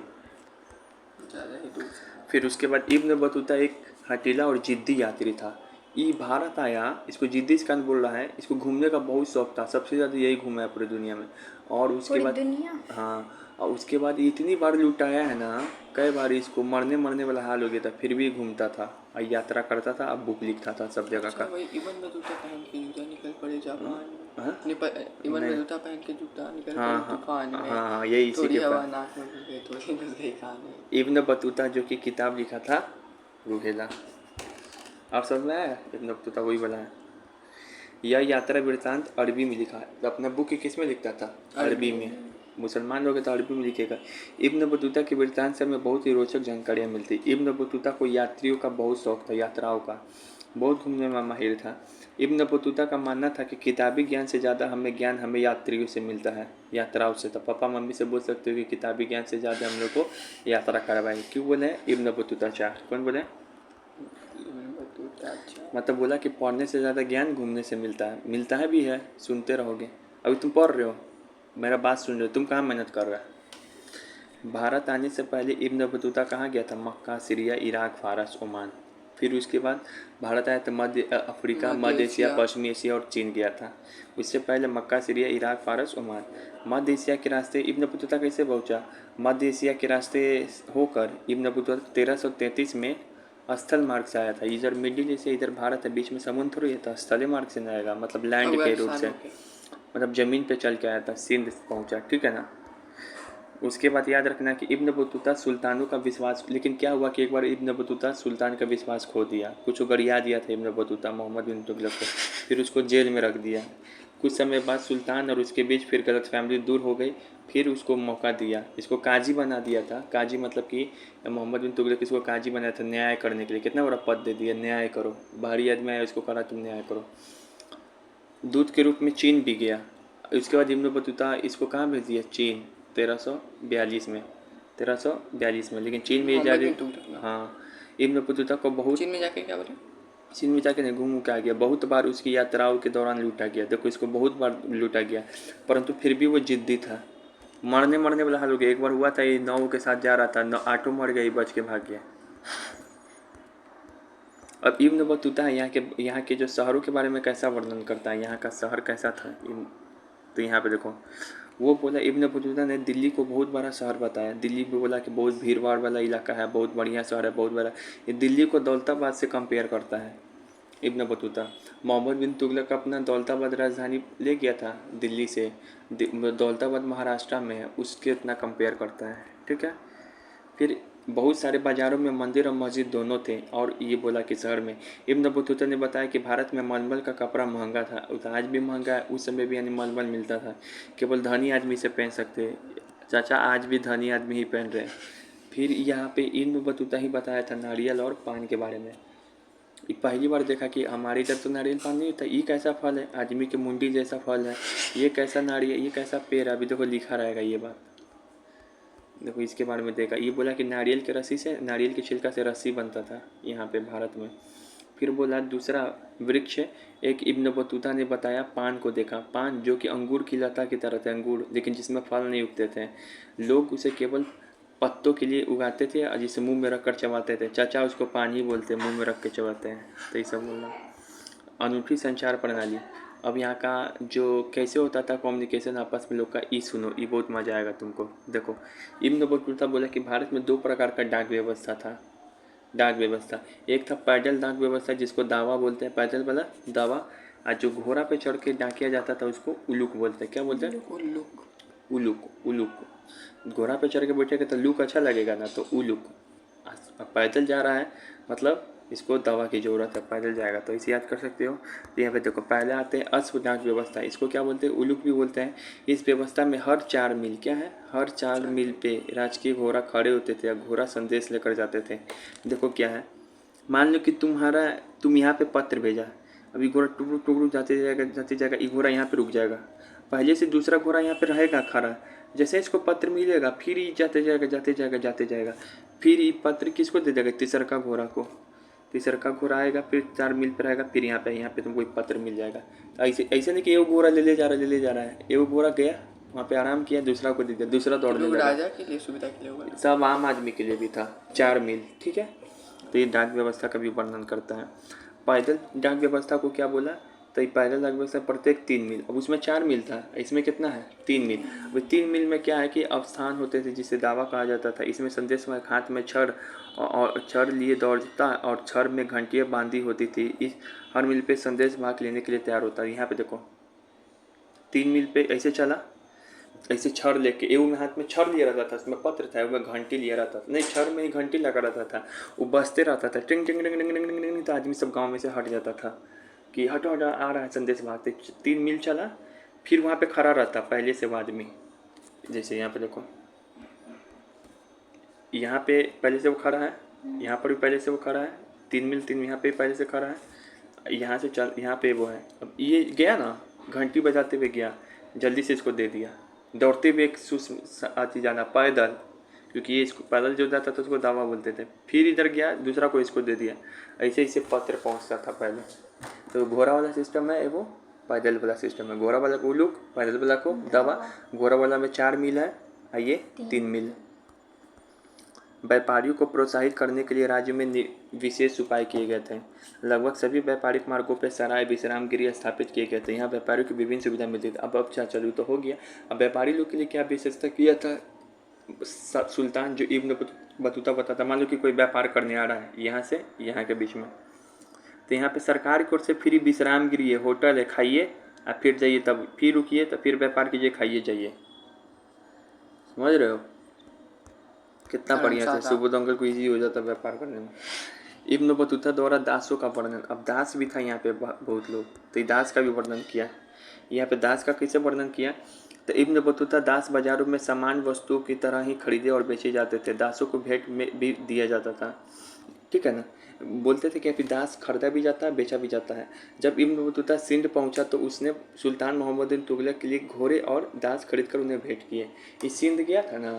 फिर उसके बाद इब्न बतूता एक हठीला और जिद्दी यात्री था। ये भारत आया, इसको जिद्दी इसका बोल रहा है, इसको घूमने का बहुत शौक था, सबसे ज़्यादा यही घूमा है पूरी दुनिया में। और उसके बाद हाँ, और उसके बाद इतनी बार लुटाया है ना, कई बार इसको मरने मरने वाला हाल हो गया था, फिर भी घूमता था और यात्रा करता था, अब बुक लिखता था सब जगह का। वही इब्न बतूता पहन के जूता निकल पड़े जापान में। हाँ? इब्न बतूता पहन के जूता निकल हाँ पड़े तूफान में। हाँ, यही इसी थोड़ी के हवा पास नाक में घुस गई, थोड़ी घुस गई कान में। इब्न बतूता जो कि किताब लिखा था रूहेला। आप समझ में आया? इब्न बतूता वही वाला है। यह यात्रा वृत्तांत अरबी में लिखा है। तो अपना बुक किस में लिखता था? अरबी में। मुसलमान लोग तो अरबी में लिखेगा। इब्न बतूता के वृत्तांत से हमें बहुत ही रोचक जानकारियाँ मिलती। इब्न बतूता को यात्रियों का बहुत शौक था, यात्राओं का, बहुत घूमने में माहिर था। इब्न बतूता का मानना था कि किताबी ज्ञान से ज़्यादा ज्ञान हमें यात्रियों से मिलता है, यात्राओं से। तो पापा मम्मी से बोल सकते हो कि किताबी ज्ञान से ज़्यादा हम लोग को यात्रा करवाए। क्यों बोले? इब्न बतूता चाह। कौन बोले? मतलब बोला कि पढ़ने से ज़्यादा ज्ञान घूमने से मिलता है। मिलता है भी है, सुनते रहोगे। अभी तुम पढ़ रहे हो, मेरा बात सुन रहे हो, तुम कहाँ मेहनत कर रहे हो? भारत आने से पहले इब्न बतूता कहाँ गया था? मक्का, सीरिया, इराक, फारस, ओमान। फिर उसके बाद भारत आया तो अफ्रीका, मध्य एशिया, पश्चिमी एशिया और चीन गया था। उससे पहले मक्का, सीरिया, इराक, फारस, ओमान। मध्य एशिया के रास्ते इब्न बतूता कैसे पहुंचा? मध्य एशिया के रास्ते होकर इब्न बतूता 1333 में स्थल मार्ग से आया था। इधर मिडिल एशिया, इधर भारत है, बीच में समुद्र थोड़ी था, स्थलीय मार्ग से नहीं आएगा, मतलब लैंड के रूट से, मतलब ज़मीन पे चल के आया था, सिंध पहुंचा, ठीक है ना। उसके बाद याद रखना कि इब्न बतूता सुल्तानों का विश्वास, लेकिन क्या हुआ कि एक बार इब्न बतूता सुल्तान का विश्वास खो दिया, कुछ गरिया दिया था इब्न बतूता मोहम्मद बिन तुगलक को, फिर उसको जेल में रख दिया। कुछ समय बाद सुल्तान और उसके बीच फिर गलतफहमी दूर हो गई, फिर उसको मौका दिया, इसको काजी बना दिया था। काजी मतलब कि मोहम्मद बिन तुगलक इसको काजी बनाया था न्याय करने के लिए। कितना बड़ा पद दे दिया, न्याय करो, बाहरी आदमी आया उसको कहा तुम न्याय करो। दूत के रूप में चीन भी गया। उसके बाद इब्न बतूता इसको कहाँ भेज दिया? चीन, 1342 में, 1342 में। लेकिन चीन में ये जा रही, हाँ, इब्न बतूता को बहुत, चीन में जाके क्या बोले? चीन में जाके नहीं, घूम के आ गया। बहुत बार उसकी यात्राओं के दौरान लूटा गया, देखो इसको बहुत बार लूटा गया, परंतु फिर भी वो जिद्दी था। मरने मरने वाला हाल हो गया। एक बार हुआ था, ये नाव के साथ जा रहा था, ऑटो मर गया, बच के भाग गया। अब इब्न बतूता है यहाँ के जो शहरों के बारे में कैसा वर्णन करता है, यहाँ का शहर कैसा था। तो यहाँ पे देखो, वो बोला, इब्न बतूता ने दिल्ली को बहुत बड़ा शहर बताया। दिल्ली भी बोला कि बहुत भीड़ भाड़ वाला इलाका है, बहुत बढ़िया शहर है, बहुत बड़ा। ये दिल्ली को दौलताबाद से कंपेयर करता है इब्न बतूता। मोहम्मद बिन तुगलक अपना दौलताबाद राजधानी ले गया था दिल्ली से, दौलताबाद महाराष्ट्र में है, उसके इतना कंपेयर करता है, ठीक है। फिर बहुत सारे बाज़ारों में मंदिर और मस्जिद दोनों थे। और ये बोला कि शहर में, इब्न बतूता ने बताया कि भारत में मलमल का कपड़ा महंगा था, तो आज भी महंगा है, उस समय भी यानी मलमल मिलता था, केवल धनी आदमी से पहन सकते। चाचा आज भी धनी आदमी ही पहन रहे। फिर यहाँ पे इब्न बतूता ही बताया था नारियल और पान के बारे में। पहली बार देखा कि हमारे इधर तो नारियल पान नहीं होता, ये कैसा फल है, आदमी के मुंडी जैसा फल है, ये कैसा नारियल, ये कैसा पेड़ है। अभी देखो लिखा रहेगा ये बात, देखो इसके बारे में देखा। ये बोला कि नारियल के रस्सी से, नारियल के छिलका से रस्सी बनता था यहाँ पे भारत में। फिर बोला दूसरा वृक्ष, एक इब्न बतूता ने बताया पान को देखा। पान जो कि अंगूर की लता की तरह थे, अंगूर, लेकिन जिसमें फल नहीं उगते थे। लोग उसे केवल पत्तों के लिए उगाते थे और जिसे मुंह में रख कर चबाते थे। चाचा उसको पान ही बोलते, मुंह में रख के चबाते हैं, तो ये सब बोला। अनूठी संचार प्रणाली, अब यहाँ का जो कैसे होता था कम्युनिकेशन आपस में लोग का, ई सुनो, ई बहुत मज़ा आएगा तुमको। देखो, इब्न बतूता बोला कि भारत में 2 प्रकार का डाक व्यवस्था था। डाक व्यवस्था, एक था पैदल डाक व्यवस्था जिसको दावा बोलते हैं, पैदल वाला दावा, और जो घोड़ा पे चढ़ के डाकिया जाता था उसको उलूक बोलते हैं। क्या बोलते हैं? उल्लुक। उलूक। उलूक, घोड़ा पे चढ़ के बैठेगा तो लुक अच्छा लगेगा ना, तो उलूक। अब पैदल जा रहा है मतलब इसको दवा की ज़रूरत है, पैदल जाएगा तो इसे याद कर सकते हो। तो यहाँ पे देखो पहले आते हैं अश्व डाक व्यवस्था, इसको क्या बोलते हैं? उलूक भी बोलते हैं। इस व्यवस्था में हर 4 मील, क्या है, हर 4 मील पे राजकीय घोड़ा खड़े होते थे या घोड़ा संदेश लेकर जाते थे। देखो क्या है, मान लो कि तुम यहाँ पे पत्र भेजा, अभी घोड़ा टुकड़ुक टुकड़ुक जाते जाएगा, ये घोड़ा यहाँ पे रुक जाएगा, पहले से दूसरा घोड़ा यहाँ पे रहेगा खड़ा, जैसे इसको पत्र मिलेगा फिर ये जाते जाएगा, फिर ये पत्र किसको दे देगा? तीसरका घोड़ा को। तीसरका घोड़ा आएगा, फिर 4 मील पर आएगा, फिर यहाँ पे तुमको एक पत्र मिल जाएगा। तो ऐसे नहीं कि एक घोड़ा ले जा रहा है, एक घोड़ा गया वहाँ पे आराम किया, दूसरा को दे दिया, दूसरा दौड़ने लोग लगा। राजा के लिए सुविधा के लिए हुआ। सब आम आदमी के लिए भी था, 4 मील, ठीक है। तो ये डाक व्यवस्था का भी वर्णन करता है। पैदल डाक व्यवस्था को क्या बोला? तो ये पैदल डाक व्यवस्था प्रत्येक 3 मील, अब उसमें 4 मील था, इसमें कितना है? 3 मील। अब 3 मील में क्या है कि अवस्थान होते थे जिसे दावा कहा जाता था। इसमें संदेश में हाथ में छड़ और छड़ लिए दौड़ता और छड़ में घंटियाँ बांधी होती थी। इस हर मील पे संदेश भाग लेने के लिए तैयार होता है। यहाँ पे देखो 3 मील पे ऐसे चला, ऐसे छड़ लेके, एवं में हाथ में छड़ लिया रहता था, उसमें पत्र था, उसमें घंटी लिया रहता था, नहीं छड़ में ही घंटी लगा रहता था, वो बजते रहता था टिंग टिंग टिंग टिंग टिंग टिंग टिंग, तो आदमी सब गांव में से हट जाता था कि हटो हटो आ रहा है संदेश भागते। 3 मील चला, फिर वहाँ पे खड़ा रहता पहले से वो आदमी, जैसे यहाँ पे देखो, यहाँ पे पहले से वो खड़ा है, यहाँ पर भी पहले से वो खड़ा है, 3 मील यहाँ पे पहले से खड़ा है, यहाँ से चल, यहाँ पे वो है। अब ये गया ना, घंटी बजाते हुए गया, जल्दी से इसको दे दिया, दौड़ते हुए एक आती जाना पैदल, क्योंकि ये इसको पैदल जो जाता था उसको दावा बोलते थे। फिर इधर गया, दूसरा को इसको दे दिया, ऐसे ऐसे पत्र पहुँचता था पहले। तो घोड़ा वाला सिस्टम है वो, पैदल वाला सिस्टम है। घोड़ा वाला को उलूक, पैदल वाला को दावा। घोड़ा वाला में 4 मील है, ये 3 मील। व्यापारियों को प्रोत्साहित करने के लिए राज्य में विशेष उपाय किए गए थे। लगभग सभी व्यापारिक मार्गों पर सराय विश्राम गृह स्थापित किए गए थे। यहाँ व्यापारियों की विभिन्न सुविधा मिलती थी। अब अच्छा चलो तो हो गया। अब व्यापारी लोग के लिए क्या विशेषता किया था सुल्तान, जो इब्न बतूता बताता। मान लो कि कोई व्यापार करने आ रहा है यहाँ से यहाँ के बीच में, तो यहाँ पे सरकार की ओर से फ्री विश्राम गृह है, होटल है, खाइए और फिर जाइए, तब फिर रुकिए, तो फिर व्यापार कीजिए, खाइए, जाइए। समझ रहे हो कितना बढ़िया से सुबोध अंकल को ईजी हो जाता व्यापार करने में। इब्न बतूता द्वारा दासों का वर्णन, अब दास भी था यहाँ पे बहुत लोग, तो दास का भी वर्णन किया। यहाँ पे दास का कैसे वर्णन किया? तो इब्न बतूता दास बाजारों में सामान वस्तुओं की तरह ही खरीदे और बेचे जाते थे। दासों को भेंट में भी दिया जाता था, ठीक है ना। बोलते थे कि फिर दास खरीदा भी जाता है, बेचा भी जाता है। जब इब्न बतूता सिंध पहुंचा तो उसने सुल्तान मोहम्मद बिन तुगलक के लिए घोड़े और दास खरीद कर उन्हें भेंट किए। ये सिंध गया था ना,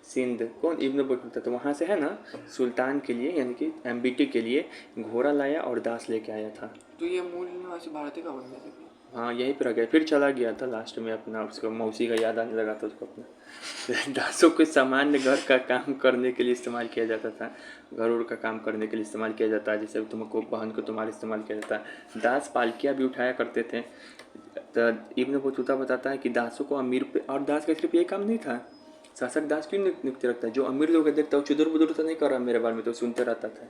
सिंध, कौन? Ibn Battuta. तो वहाँ से है ना सुल्तान के लिए यानी कि एमबीटी के लिए घोड़ा लाया और दास लेके आया था। तो ये मूल निवासी भारतीय का बन गया? हाँ यहीं पर रह गया, फिर चला गया था लास्ट में अपना, उसको मौसी का याद आने लगा था उसको अपना। दासों को सामान्य घर का काम करने के लिए इस्तेमाल किया जाता था। घर उर का काम करने के लिए इस्तेमाल किया जाता है, जैसे तुमको बहन को तुम्हारे इस्तेमाल किया जाता है। दास पालकियाँ भी उठाया करते थे। तो इब्न बतूता बताता है कि दासों को अमीर पे, और दास का सिर्फ ये काम नहीं था, शासक दास क्यों नियुक्त रखता है? जो अमीर लोग देखता है चुदुर बुदुर तो नहीं कर रहा मेरे बारे में, तो सुनते रहता था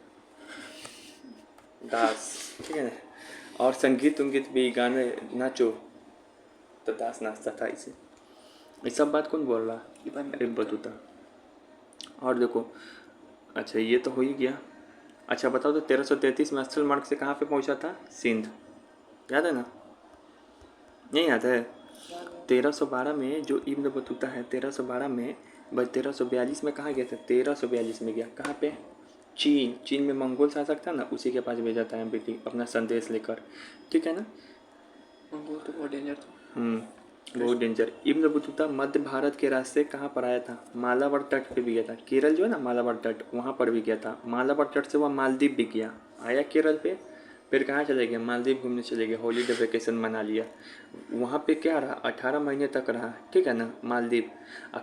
दास, ठीक है ना। और संगीत उंगीत भी, गाने नाचो, तो दास नाचता था इसे। ये सब बात कौन बोल रहा? Ibn Battuta. और देखो, अच्छा ये तो हो ही गया। अच्छा बताओ तो 1333 में अस्थल मार्ग से कहाँ पे पहुँचा था? सिंध, याद है ना? नहीं याद है? 1312 में जो इब्न बतूता है, 1312 में 1342 में कहाँ गया था? 1342 में गया, कहाँ पे? चीन में मंगोल शासक था ना, उसी के पास भेजा था बेटी अपना संदेश लेकर, ठीक है ना। मंगोल तो बहुत डेंजर था। बहुत डेंजर। इब्न बतूता मध्य भारत के रास्ते कहाँ पर आया था? मालाबार तट पे भी गया था। केरल जो है ना मालाबार तट, वहाँ पर भी गया था। मालाबार तट से वह मालदीव भी गया, आया केरल पे, फिर कहाँ चले गए, मालदीव घूमने चले गए, हॉलीडे वेकेशन मना लिया। वहाँ पे क्या रहा, 18 महीने तक रहा, ठीक है ना, मालदीव।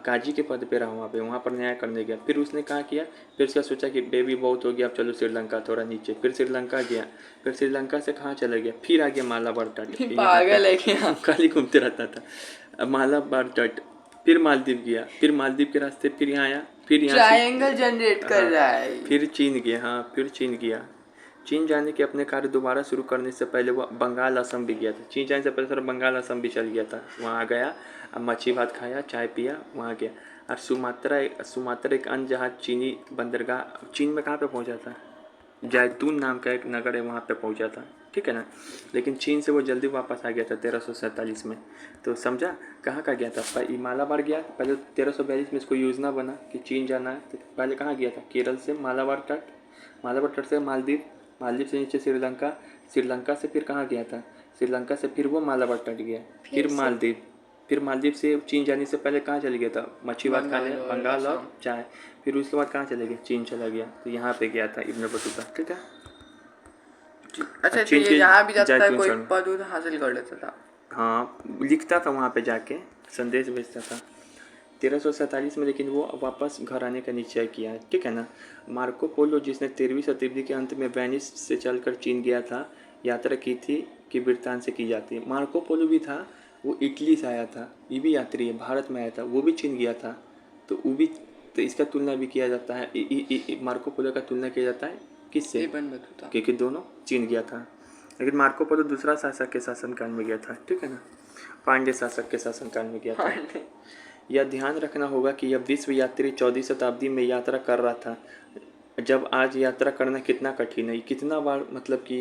काजी के पद पे रहा वहाँ पर न्याय करने गया। फिर उसने कहा किया, फिर उसका सोचा कि बेबी बहुत हो गया, अब चलो श्रीलंका थोड़ा नीचे। फिर श्रीलंका गया, फिर श्रीलंका से कहाँ चला गया, फिर आ गया मालाबार तट। पागल है क्या? खाली घूमते रहता था। मालाबार तट, फिर मालदीव गया, फिर मालदीव के रास्ते फिर यहाँ आया, फिर यहाँ ट्रायंगल जनरेट कर हाँ, रहा है। फिर चीन गया। हाँ, फिर चीन गया। चीन जाने के अपने कार्य दोबारा शुरू करने से पहले वो बंगाल असम भी गया था। चीन जाने से पहले थोड़ा बंगाल असम भी चल गया था। वहाँ गया, अब मच्छी भात खाया, चाय पिया, वहाँ गया। और सुमात्रा एक अन्य जहाँ चीनी बंदरगाह, चीन में कहाँ पे पहुँचा था, जैतून नाम का एक नगर है, वहाँ पे पहुँचा था, ठीक है ना। लेकिन चीन से वो जल्दी वापस आ गया था 1347 में। तो समझा कहाँ का गया था, मालाबार गया पहले। 1342 में इसको योजना बना कि चीन जाना है, तो पहले कहाँ गया था, केरल से मालाबार तट, मालाबार तट से मालदीव, मालदीव से नीचे श्रीलंका, श्रीलंका से फिर कहाँ गया था, श्रीलंका से फिर वो मालाबार तट गया, फिर मालदीव, फिर मालदीव से चीन जाने से पहले कहाँ चले गया था, मच्छी भात खाने, बंगाल और चाय। फिर उसके बाद कहाँ चले गए, चीन चला गया। तो यहाँ पे गया था इब्न बतूता, ठीक है। अच्छा, तो चीन ये के जहाँ भी जाता था जैतून कोई शरण, पद उद हासिल कर लेता था। हाँ, लिखता था वहाँ पे जाके, संदेश भेजता था 1347 में। लेकिन वो वापस घर आने का निश्चय किया है, ठीक है ना। मार्को पोलो, जिसने 13वीं शताब्दी के अंत में वेनिस से चलकर चीन गया था, यात्रा की थी कि वृत्तांत से की जाती है। मार्को पोलो भी था, वो इटली से आया था, ये भी यात्री है, भारत में आया था, वो भी चीन गया था। तो वो भी, तो इसका तुलना भी किया जाता है, मार्को पोलो का तुलना किया जाता है किससे, इब्न बतूता। क्योंकि दोनों चीन गया था। लेकिन मार्को पोलो दूसरा शासक के शासनकाल में गया था, ठीक है ना, पांड्य शासक के शासनकाल में गया था। यह ध्यान रखना होगा कि यह विश्व यात्री 14वीं शताब्दी में यात्रा कर रहा था, जब आज यात्रा करना कितना कठिन है। कितना बार, मतलब कि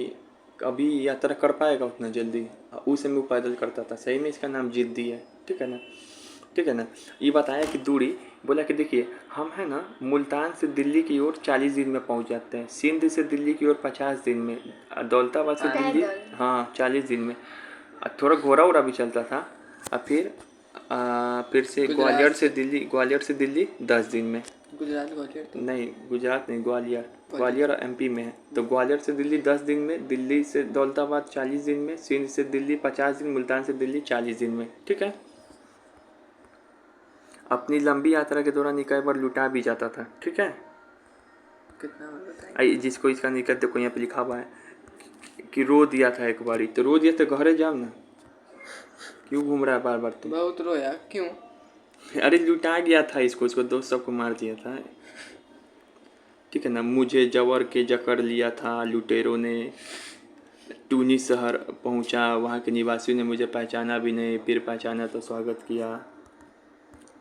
अभी यात्रा कर पाएगा उतना जल्दी, उस समय वो पैदल करता था। सही में इसका नाम जिद्दी है, ठीक है ना, ठीक है ना। ये बताया कि दूरी, बोला कि देखिए हम है ना, मुल्तान से दिल्ली की ओर 40 दिन में पहुंच जाते हैं, सिंध से दिल्ली की ओर 50 दिन में, दौलताबाद से दिल्ली, हाँ 40 दिन में। थोड़ा घोड़ा उड़ा भी चलता था। और फिर से ग्वालियर से दिल्ली 10 दिन में। गुजरात ग्वालियर तो नहीं, गुजरात नहीं, ग्वालियर, ग्वालियर और एमपी में है। तो ग्वालियर से दिल्ली 10 दिन में, दिल्ली से दौलताबाद 40 दिन में, सिंध से दिल्ली 50 दिन, मुल्तान से दिल्ली 40 दिन में, ठीक है। अपनी लंबी यात्रा के दौरान कई बार लुटा भी जाता था, ठीक है। कितना बार बताएंगे? जिसको इसका नहीं करते, कोई यहाँ पे लिखा हुआ है कि रो दिया था एक बारी, तो रो दिया तो घरे जाओ ना, क्यों घूम रहा है बार बार तुम। बहुत रोया क्यों? अरे लुटा गया था इसको दोस्त सबको मार दिया था, ठीक है ना। मुझे जवर के जकड़ लिया था लुटेरों ने, टूनिस शहर पहुंचा, वहाँ के निवासियों ने मुझे पहचाना भी नहीं, फिर पहचाना तो स्वागत किया।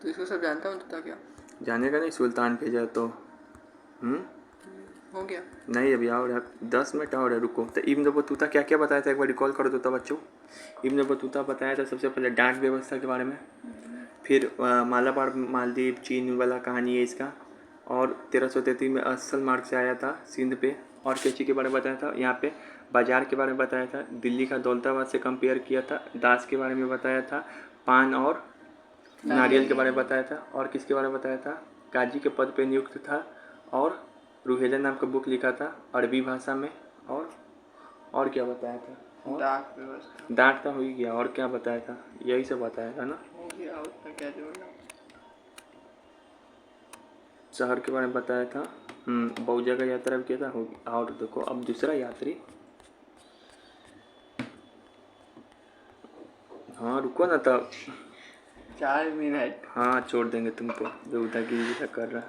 तो इसको सब जानता हूँ तो क्या जाने का नहीं, सुल्तान भेजा तो। हो गया? नहीं, अभी और है, 10 मिनट और है, रुको। तो इब्न बतूता क्या क्या बताया था, एक बार रिकॉल कर दो तो बच्चों। इब्न बतूता बताया था सबसे पहले डाक व्यवस्था के बारे में, फिर मालाबार मालदीव चीन वाला कहानी है इसका, और 1333 में असल मार्ग से आया था सिंध पे, और कैची के बारे में बताया था, यहाँ पे बाजार के बारे में बताया था, दिल्ली का दौलताबाद से कंपेयर किया था, दास के बारे में बताया था, पान और नारियल के बारे में बताया था, और किसके बारे में बताया था, काजी के पद पे नियुक्त था, और रूहेला नाम का बुक लिखा था अरबी भाषा में, और क्या बताया था, और डाक व्यवस्था, डाक तो हो ही गया, और क्या बताया था, यही सब बताया था ना। हो गया, उतना क्या जोड़ना। शहर के बारे में बताया था, बहुत जगह यात्रा भी किया था, होगी। और देखो अब दूसरा यात्री, हाँ रुको ना तब, 4 मिनट। हाँ छोड़ देंगे तुमको, बेहुदागिरी जैसा कर रहा।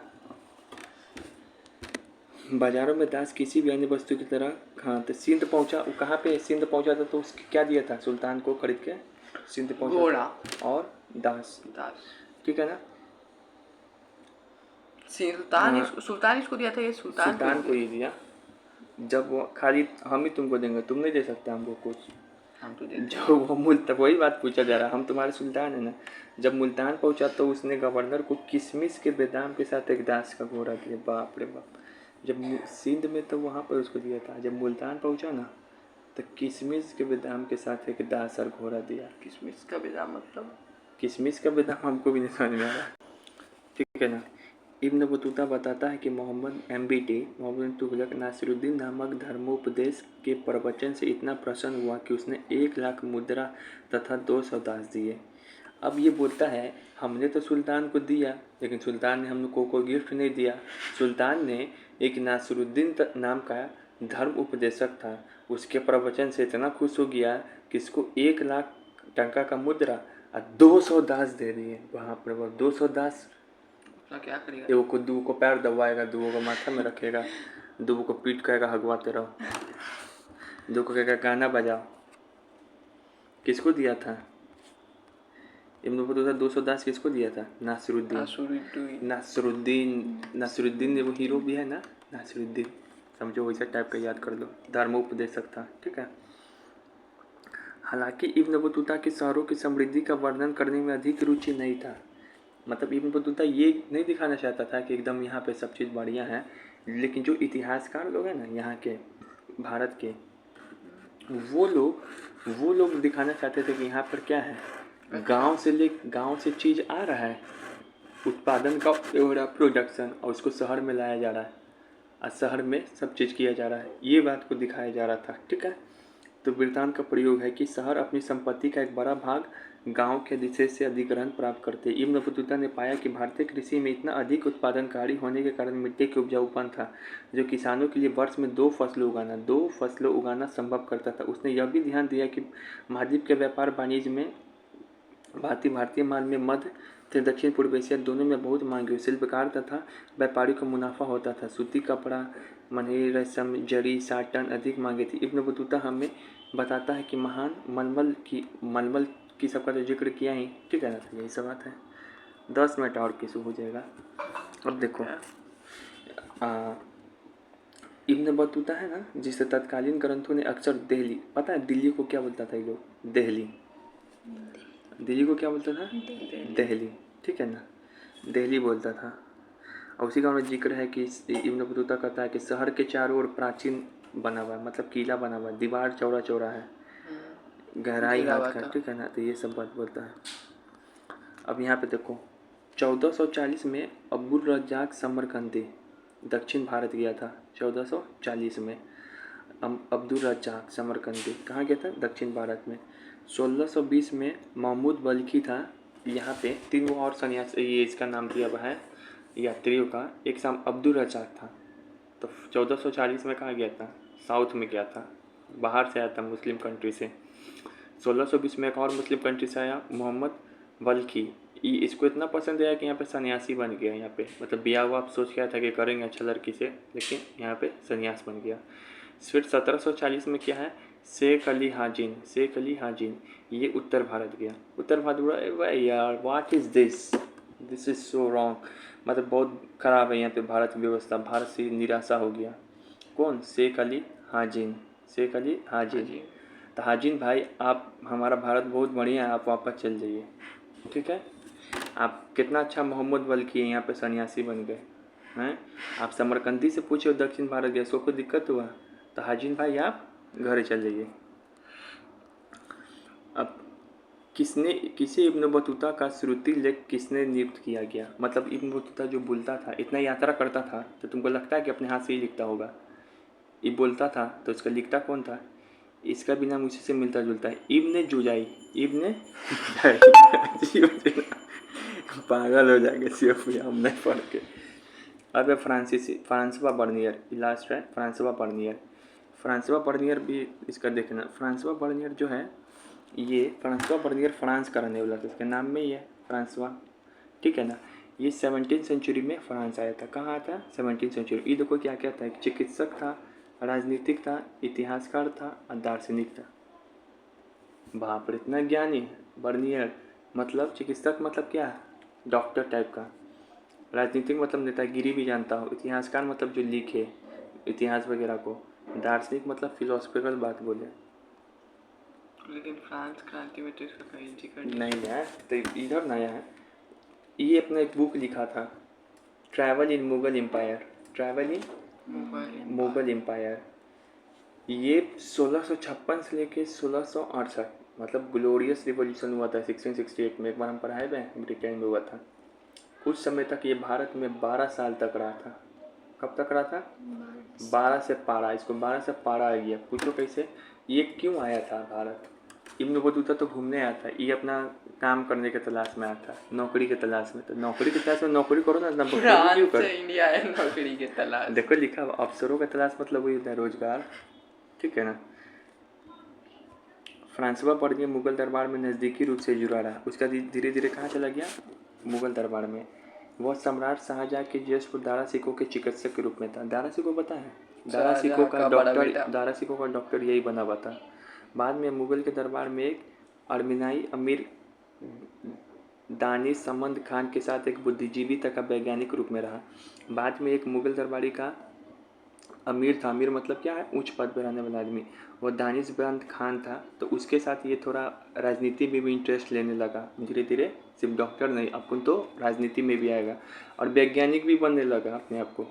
बाजारों में दास किसी भी अन्य वस्तु की तरह, हाँ तो सिंध पहुंचा, वो कहाँ पे सिंध पहुंचा था, तो उसकी क्या दिया था सुल्तान को खरीद के, सिंध पहुंचा घोड़ा और दास, ठीक है ना। सुल्तान इसको दिया था, ये सुल्तान को ही दिया। जब वो खाली हम ही तुमको देंगे, तुम नहीं दे सकते हमको कुछ, हम तो देते। जो वो मुल्तान, वही बात पूछा जा रहा, हम तुम्हारे सुल्तान है ना। जब मुल्तान पहुंचा तो उसने गवर्नर को किशमिश के बेदाम के साथ एक दास का घोड़ा दिया, बाप रे बाप। जब सिंध में तो वहाँ पर उसको दिया था, जब मुल्तान पहुंचा ना तो किशमिश के बेदाम के साथ एक दास और घोड़ा दिया। किशमिश का बेदाम मतलब? किशमिश का बेदाम हमको भी नहीं समझ में आ रहा, ठीक है ना। इब्न बतूता बताता है कि मोहम्मद तुगलक नासिरुद्दीन नामक धर्मोपदेश के प्रवचन से इतना प्रसन्न हुआ कि उसने 1 लाख मुद्रा तथा 200 दास दिए। अब ये बोलता है हमने तो सुल्तान को दिया, लेकिन सुल्तान ने हम लोग को कोई गिफ्ट नहीं दिया। सुल्तान ने एक नासिरुद्दीन नाम का धर्म उपदेशक था, उसके प्रवचन से इतना खुश हो गया कि इसको 1 लाख टंका का मुद्रा और 200 दास दे दिए। वहाँ पर 200 दास, अपना क्या करेगा? एगो को दूगो को पैर दबाएगा, दूगो को माथा में रखेगा, दूगो को पीट कहेगा हगवाते रहो, दूगो को कहेगा गाना बजाओ। किसको दिया था इब्न बतूता? 200 दास किसको दिया था? नासिरुद्दीन वो हीरो भी है ना, नासिरुद्दीन, समझो वैसा टाइप का याद कर लो, धर्मोपदेशक था। ठीक है। हालांकि इब्न बतूता के शहरों की समृद्धि का वर्णन करने में अधिक रुचि नहीं था। मतलब इब्न बतूता ये नहीं दिखाना चाहता था कि एकदम यहाँ पे सब चीज़ बढ़िया है, लेकिन जो इतिहासकार लोग हैं ना यहाँ के, भारत के, वो लोग दिखाना चाहते थे कि यहाँ पर क्या है, गांव से चीज़ आ रहा है, उत्पादन का हो रहा प्रोडक्शन, और उसको शहर में लाया जा रहा है और शहर में सब चीज़ किया जा रहा है, ये बात को दिखाया जा रहा था। ठीक है। तो वृत्तांत का प्रयोग है कि शहर अपनी संपत्ति का एक बड़ा भाग गांव के अधिशेष से अधिग्रहण प्राप्त करते। इब्न बतूता ने पाया कि भारतीय कृषि में इतना अधिक उत्पादनकारी होने के कारण मिट्टी के उपजाऊपन था जो किसानों के लिए वर्ष में 2 फसलें उगाना संभव करता था। उसने यह भी ध्यान दिया कि महाद्वीप के व्यापार वाणिज्य में भारतीय माल में मध्य तथा दक्षिण पूर्व एशिया दोनों में बहुत मांग हुई। शिल्पकार तथा व्यापारी को मुनाफा होता था। सूती कपड़ा, मनेर, रेशम, जरी, साटन अधिक मांगे थी। इब्न बतूता हमें बताता है कि महान मलमल की सबका तो जिक्र किया ही। ठीक है ना, तो यही सब बात है। 10 मिनट और किसू हो जाएगा। अब देखो इब्न बतूता है ना, जिसे तत्कालीन ग्रंथों ने अक्सर दिल्ली, पता है दिल्ली को क्या बोलता था ये लोग? दिल्ली को क्या बोलता था? दिल्ली। ठीक है ना, दिल्ली बोलता था। और उसी का उन्हें जिक्र है कि इब्न बतूता कहता है कि शहर के चारों ओर प्राचीन बना हुआ है, मतलब किला बना हुआ है, दीवार चौड़ा है, गहराई हाथ का। ठीक है ना, तो ये सब बात बोलता है। अब यहाँ पे देखो 1440 में अब्दुल रज्जाक समरकंदी दक्षिण भारत गया था। 1440 में अब्दुल रज्जाक समरकंदी कहाँ गया था? दक्षिण भारत में। 1620 में महमूद बल्खी था यहाँ पे। 3 और सन्यासी, ये इसका नाम दिया हुआ है यात्रियों का। एक शाम अब्दुल रज्जाक था। तो 1440 में कहाँ गया था? साउथ में गया था, बाहर से आया था, मुस्लिम कंट्री से। 1620 में एक और मुस्लिम कंट्री से आया, मोहम्मद बल्खी। इसको इतना पसंद आया कि यहाँ पे सन्यासी बन गया। यहाँ पे मतलब ब्याह हुआ, आप सोच क्या था कि करेंगे अच्छा लड़की से, लेकिन यहाँ पे सन्यास बन गया। फिर 1740 में क्या है, शेख अली हाजिन, ये उत्तर भारत गया। उत्तर भारत यार, what is this is so wrong, मतलब बहुत ख़राब है यहाँ पे भारत की व्यवस्था। भारत से निराशा हो गया। कौन? शेख अली हाजिन। तो हाजिन भाई, आप, हमारा भारत बहुत बढ़िया है, आप वापस चल जाइए। ठीक है। आप कितना अच्छा मोहम्मद बल्खी यहाँ पे सन्यासी बन गए हैं। आप समरकंदी से पूछे दक्षिण भारत गए, सो को दिक्कत हुआ, तो हाजिन भाई आप घर चल जाइए। अब किसे इब्न बतूता का श्रुति लेख किसने नियुक्त किया गया? मतलब इब्न बतूता जो बोलता था, इतना यात्रा करता था, तो तुमको लगता है कि अपने हाथ से ही लिखता होगा? ये बोलता था तो इसका लिखता कौन था? इसका भी नाम उसी से मिलता जुलता है, इब्न जुजाई। पागल हो जाएंगे सिर्फ हम नहीं पढ़ के। अब है फ्रांसवा बर्नियर, लास्ट है फ्रांसवा बर्नियर भी इसका देखना। फ्रांसवा बर्नियर जो है, ये फ्रांसवा बर्नियर फ्रांस का रहने वाला था, इसके नाम में ही है फ्रांसवा। ठीक है ना। ये 17वीं सेंचुरी में फ्रांस आया था। कहाँ आया था? 17वीं सेंचुरी। ये देखो क्या क्या था, एक चिकित्सक था, राजनीतिक था, इतिहासकार था और दार्शनिक था। बाप रे, इतना ज्ञानी बर्नियर। मतलब चिकित्सक मतलब क्या है? डॉक्टर टाइप का। राजनीतिक मतलब नेतागिरी भी जानता हो। इतिहासकार मतलब जो लिखे इतिहास वगैरह को। दार्शनिक मतलब फिलोसफिकल बात बोले। लेकिन फ्रांस क्रांति में तो इसका कहीं जिक्र नहीं है, तो इधर नया है। ये अपना एक बुक लिखा था, ट्रैवल इन मुगल एम्पायर। ये 1656 से लेके 1668, मतलब ग्लोरियस रिवॉल्यूशन हुआ था 1668 में। एक बार हम पढ़ाए हुए हैं, ब्रिटेन में हुआ था। कुछ समय तक ये भारत में 12 साल तक रहा था। कब तक रहा था? 12 से पारा, इसको 12 से पारा आ गया। पूछो कैसे, ये क्यों आया था भारत? इब्न बतूता तो घूमने आया था, ये अपना काम करने के तलाश में आया था, नौकरी के तलाश में। तो नौकरी के तलाश में नौकरी करो ना, बकवास क्यों फ्रांस कर? से इंडिया है नौकरी के तलाश। देखो लिखा अफसरों का तलाश मतलब वही होता है, रोजगार, ठीक है ना। फ्रांसवा बर्नियर मुगल दरबार में नज़दीकी रूप से जुड़ा रहा। उसका धीरे धीरे कहाँ चला गया? मुगल दरबार में। वह सम्राट शाहजहाँ के ज्येष्ठ पुत्र दारा सिकोह के चिकित्सक के रूप में था। दारा सिकोह पता है? दारा सिकोह शाहजहाँ का बड़ा बेटा। दारा सिकोह का डॉक्टर यही बना हुआ था। बाद में मुगल के दरबार में एक अर्मीनाई अमीर दानिश समंद खान के साथ एक बुद्धिजीवी तथा वैज्ञानिक रूप में रहा। बाद में एक मुगल दरबारी का अमीर था। अमीर मतलब क्या है? उच्च पद पर रहने वाला आदमी। वह दानिश बंद खान था, तो उसके साथ ये थोड़ा राजनीति में भी इंटरेस्ट लेने लगा धीरे धीरे। सिर्फ डॉक्टर नहीं, अपन तो राजनीति में भी आएगा और वैज्ञानिक भी बनने लगा अपने आप को।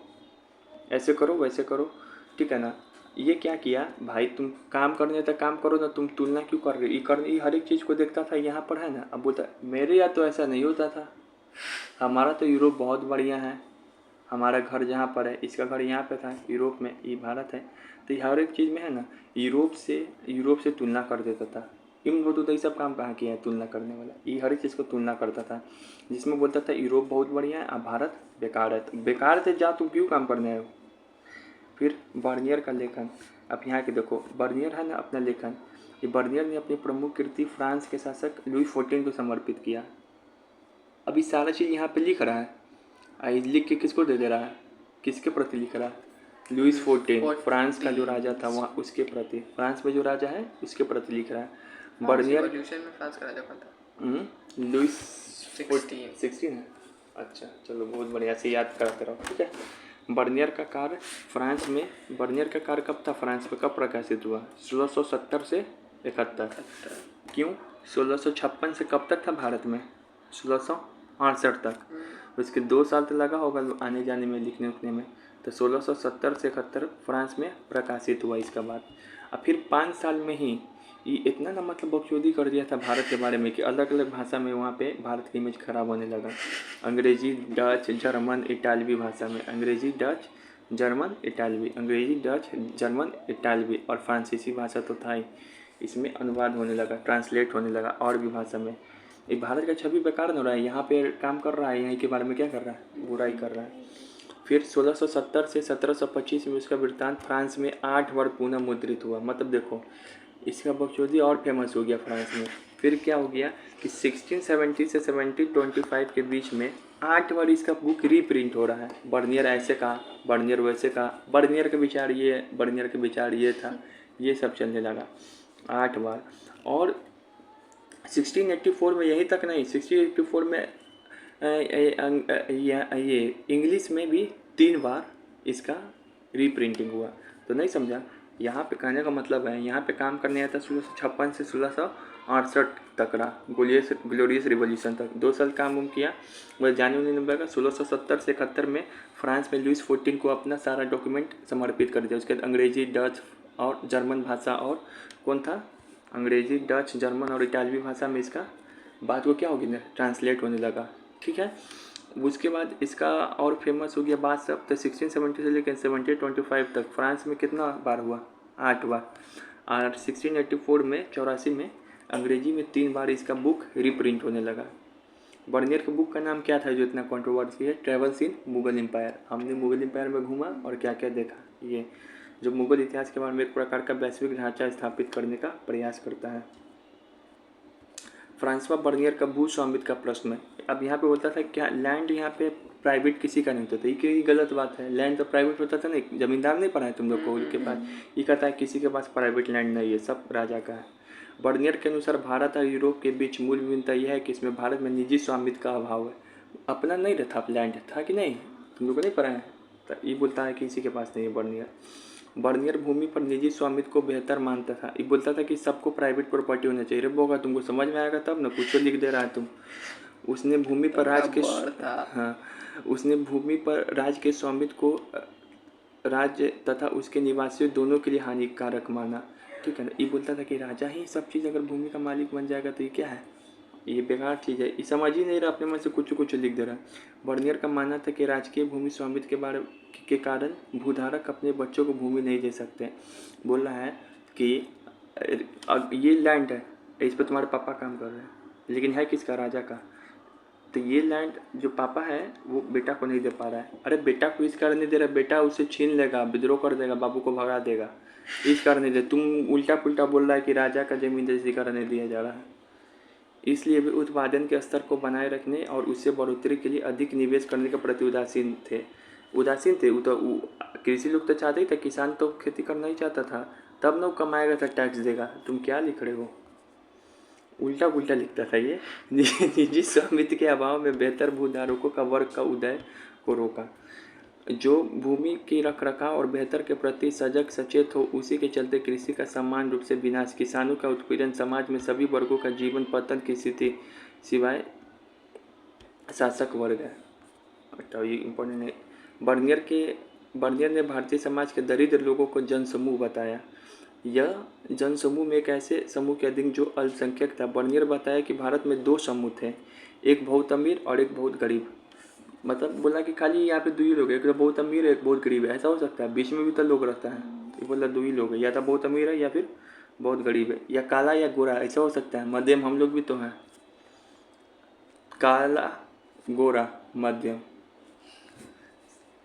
ऐसे करो वैसे करो, ठीक है ना। ये क्या किया भाई, तुम काम करने तक काम करो ना, तुम तुलना क्यों कर रहे? ये हर एक चीज़ को देखता था, यहाँ पर है ना। अब बोलता मेरे यहाँ तो ऐसा नहीं होता था, हमारा तो यूरोप बहुत बढ़िया है, हमारा घर जहाँ पर है, इसका घर यहाँ पे था यूरोप में, ये भारत है। तो ये हर एक चीज़ में है ना, यूरोप से तुलना कर देता था। इब्न बतूता ये सब काम कहाँ किया है तुलना करने वाला? ये हर एक चीज़ को तुलना करता था, जिसमें बोलता था यूरोप बहुत बढ़िया है और भारत बेकार है। तो बेकार थे, जा तुम क्यों काम करने आए हो? फिर बर्नियर का लेखन, अब यहाँ के देखो, बर्नियर है ना अपना लेखन, ये बर्नियर ने अपनी प्रमुख कृति फ्रांस के शासक लुई 14 को समर्पित किया। अभी सारा चीज़ यहाँ पे लिख रहा है, लिख के किसको दे दे रहा है? किसके प्रति लिख रहा है? लुईस 14, फ्रांस का जो राजा था वहाँ, उसके प्रति, फ्रांस में जो राजा है उसके प्रति लिख रहा है। बर्नियर में फ्रांस का राजा कौन था? लुईस 16 16 है। अच्छा चलो, बहुत बढ़िया से याद कराते रहो, ठीक है। बर्नियर का कार्य कब था फ्रांस में, कब प्रकाशित हुआ? 1670 से 71। क्यों? 1656 से कब तक था भारत में? 1668 तक। उसके 2 साल तो लगा होगा आने जाने में, लिखने उखने में। तो 1670 से 71 फ्रांस में प्रकाशित हुआ इसका बाद। और फिर 5 साल में ही ये इतना ना मतलब बकचोदी कर दिया था भारत के बारे में कि अलग अलग भाषा में वहाँ पे भारत की इमेज खराब होने लगा। अंग्रेजी, डच, जर्मन, इटालवी भाषा में, अंग्रेजी, डच, जर्मन, इटालवी, अंग्रेजी, डच, जर्मन, इटालवी और फ्रांसीसी भाषा तो था ही, इसमें अनुवाद होने लगा, ट्रांसलेट होने लगा और भी भाषा में। ये भारत का छवि बेकार न हो रहा है, यहाँ पे काम कर रहा है, यहाँ के बारे में क्या कर रहा है? बुराई कर रहा है। फिर 1670 से 1725 में उसका वृत्तांत फ्रांस में 8 बार पुनः मुद्रित हुआ। मतलब देखो, इसका बकचोदी और फेमस हो गया फ्रांस में। फिर क्या हो गया कि 1670 से 1725 के बीच में 8 बार इसका बुक रीप्रिंट हो रहा है। बर्नियर ऐसे कहा, बर्नियर वैसे कहा, बर्नियर का विचार ये, बर्नियर का विचार ये था, ये सब चलने लगा 8 बार। और 1684 में यही तक नहीं, 1684 में ये इंग्लिश में भी 3 बार इसका रीप्रिंटिंग हुआ। तो नहीं समझा, यहाँ पे कहने का मतलब है, यहाँ पे काम करने आया था 1656 से 1668 तक रहा, ग्लोरियस रिवॉल्यूशन तक 2 साल काम किया। वह जाने 1670 से 71 में फ्रांस में लुईस 14 को अपना सारा डॉक्यूमेंट समर्पित कर दिया। उसके बाद अंग्रेजी, डच और जर्मन भाषा, और कौन था? अंग्रेजी, डच, जर्मन और इटालवी भाषा में इसका बात को क्या होगी ना, ट्रांसलेट होने लगा, ठीक है। उसके बाद इसका और फेमस हो गया बात सब। तो 1670 से लेकर 1725 तक फ्रांस में कितना बार हुआ? 8 बार। और 1684 में 84 में अंग्रेजी में 3 बार इसका बुक रीप्रिंट होने लगा। बर्नियर के बुक का नाम क्या था जो इतना कंट्रोवर्सी है? Travels in Mughal empire. हमने मुगल एम्पायर में घूमा और क्या क्या देखा, ये जो मुगल इतिहास के बारे में एक प्रकार का वैश्विक ढांचा स्थापित करने का प्रयास करता है। फ्रांसवा बर्नियर का भू स्वामित्व का प्रश्न। अब यहाँ पे होता था क्या, लैंड यहाँ पे प्राइवेट किसी का नहीं होता था, ये गलत बात है। लैंड तो प्राइवेट होता था ना, जमींदार नहीं पड़ा है तुम लोग को के पास, ये कहता है किसी के पास प्राइवेट लैंड नहीं है, सब राजा का है। बर्नियर के अनुसार भारत और यूरोप के बीच मूल विभिन्नता यह है कि इसमें भारत में निजी स्वामित्व का अभाव है। अपना नहीं रहता लैंड, था कि नहीं? तुम लोग को नहीं पढ़ा है? तो ये बोलता है कि किसी के पास नहीं है। बर्नियर भूमि पर निजी स्वामित्व को बेहतर मानता था। ये बोलता था कि सबको प्राइवेट प्रॉपर्टी होना चाहिए। रे बोगा, तुमको समझ में आएगा तब ना, कुछ लिख दे रहा है तुम। उसने भूमि पर राज के स्वामित्व को राज्य तथा उसके निवासियों दोनों के लिए हानिकारक माना, ठीक है ना। ये बोलता था कि राजा ही सब चीज़, अगर भूमि का मालिक बन जाएगा तो ये क्या है, ये बेकार चीज़ है, ये समझ ही नहीं रहा, अपने मन से कुछ कुछ लिख दे रहा है। बर्नियर का मानना था कि राजकीय भूमि स्वामित्व के कारण भूधारक अपने बच्चों को भूमि नहीं दे सकते। बोल रहा है कि ये लैंड है, इस पर तुम्हारे पापा काम कर रहे हैं, लेकिन है किसका? राजा का। तो ये लैंड जो पापा है वो बेटा को नहीं दे पा रहा है। अरे बेटा को इस कारण नहीं दे रहा, बेटा उसे छीन लेगा, विद्रोह कर देगा, बाबू को भगा देगा, इस कारण नहीं दे। तुम उल्टा पुल्टा बोल रहा है कि राजा का जमीन इसी कारण नहीं दिया जा रहा है। इसलिए वे उत्पादन के स्तर को बनाए रखने और उससे बढ़ोतरी के लिए अधिक निवेश करने के प्रति उदासीन थे। वो तो कृषि लोग तो चाहते ही थे, किसान तो खेती करना ही चाहता था, तब ना वो कमाएगा तो टैक्स देगा। तुम क्या लिख रहे हो? उल्टा पुल्टा लिखता था ये। निजी स्वामित्व के अभाव में बेहतर भूधारकों का वर्ग का उदय को रोका, जो भूमि की रखरखाव और बेहतर के प्रति सजग सचेत हो। उसी के चलते कृषि का समान रूप से विनाश, किसानों का उत्पीड़न, समाज में सभी वर्गों का जीवन पतन की स्थिति, सिवाय शासक वर्ग है। तो ये इम्पोर्टेंट है। बर्नियर ने भारतीय समाज के दरिद्र लोगों को जनसमूह बताया। यह जनसमूह में एक ऐसे समूह के अधिक जो अल्पसंख्यक था। बर्नियर बताया कि भारत में 2 समूह थे, एक बहुत अमीर और एक बहुत गरीब। मतलब बोला कि खाली यहाँ पे 2 ही लोग हैं, एक तो बहुत अमीर है, एक बहुत गरीब है। ऐसा हो सकता है? बीच में भी तो लोग रहता है। तो बोला 2 ही लोग हैं, या तो बहुत अमीर है या फिर बहुत गरीब है, या काला या गोरा, ऐसा हो सकता है। मध्यम हम लोग भी तो हैं, काला गोरा मध्यम,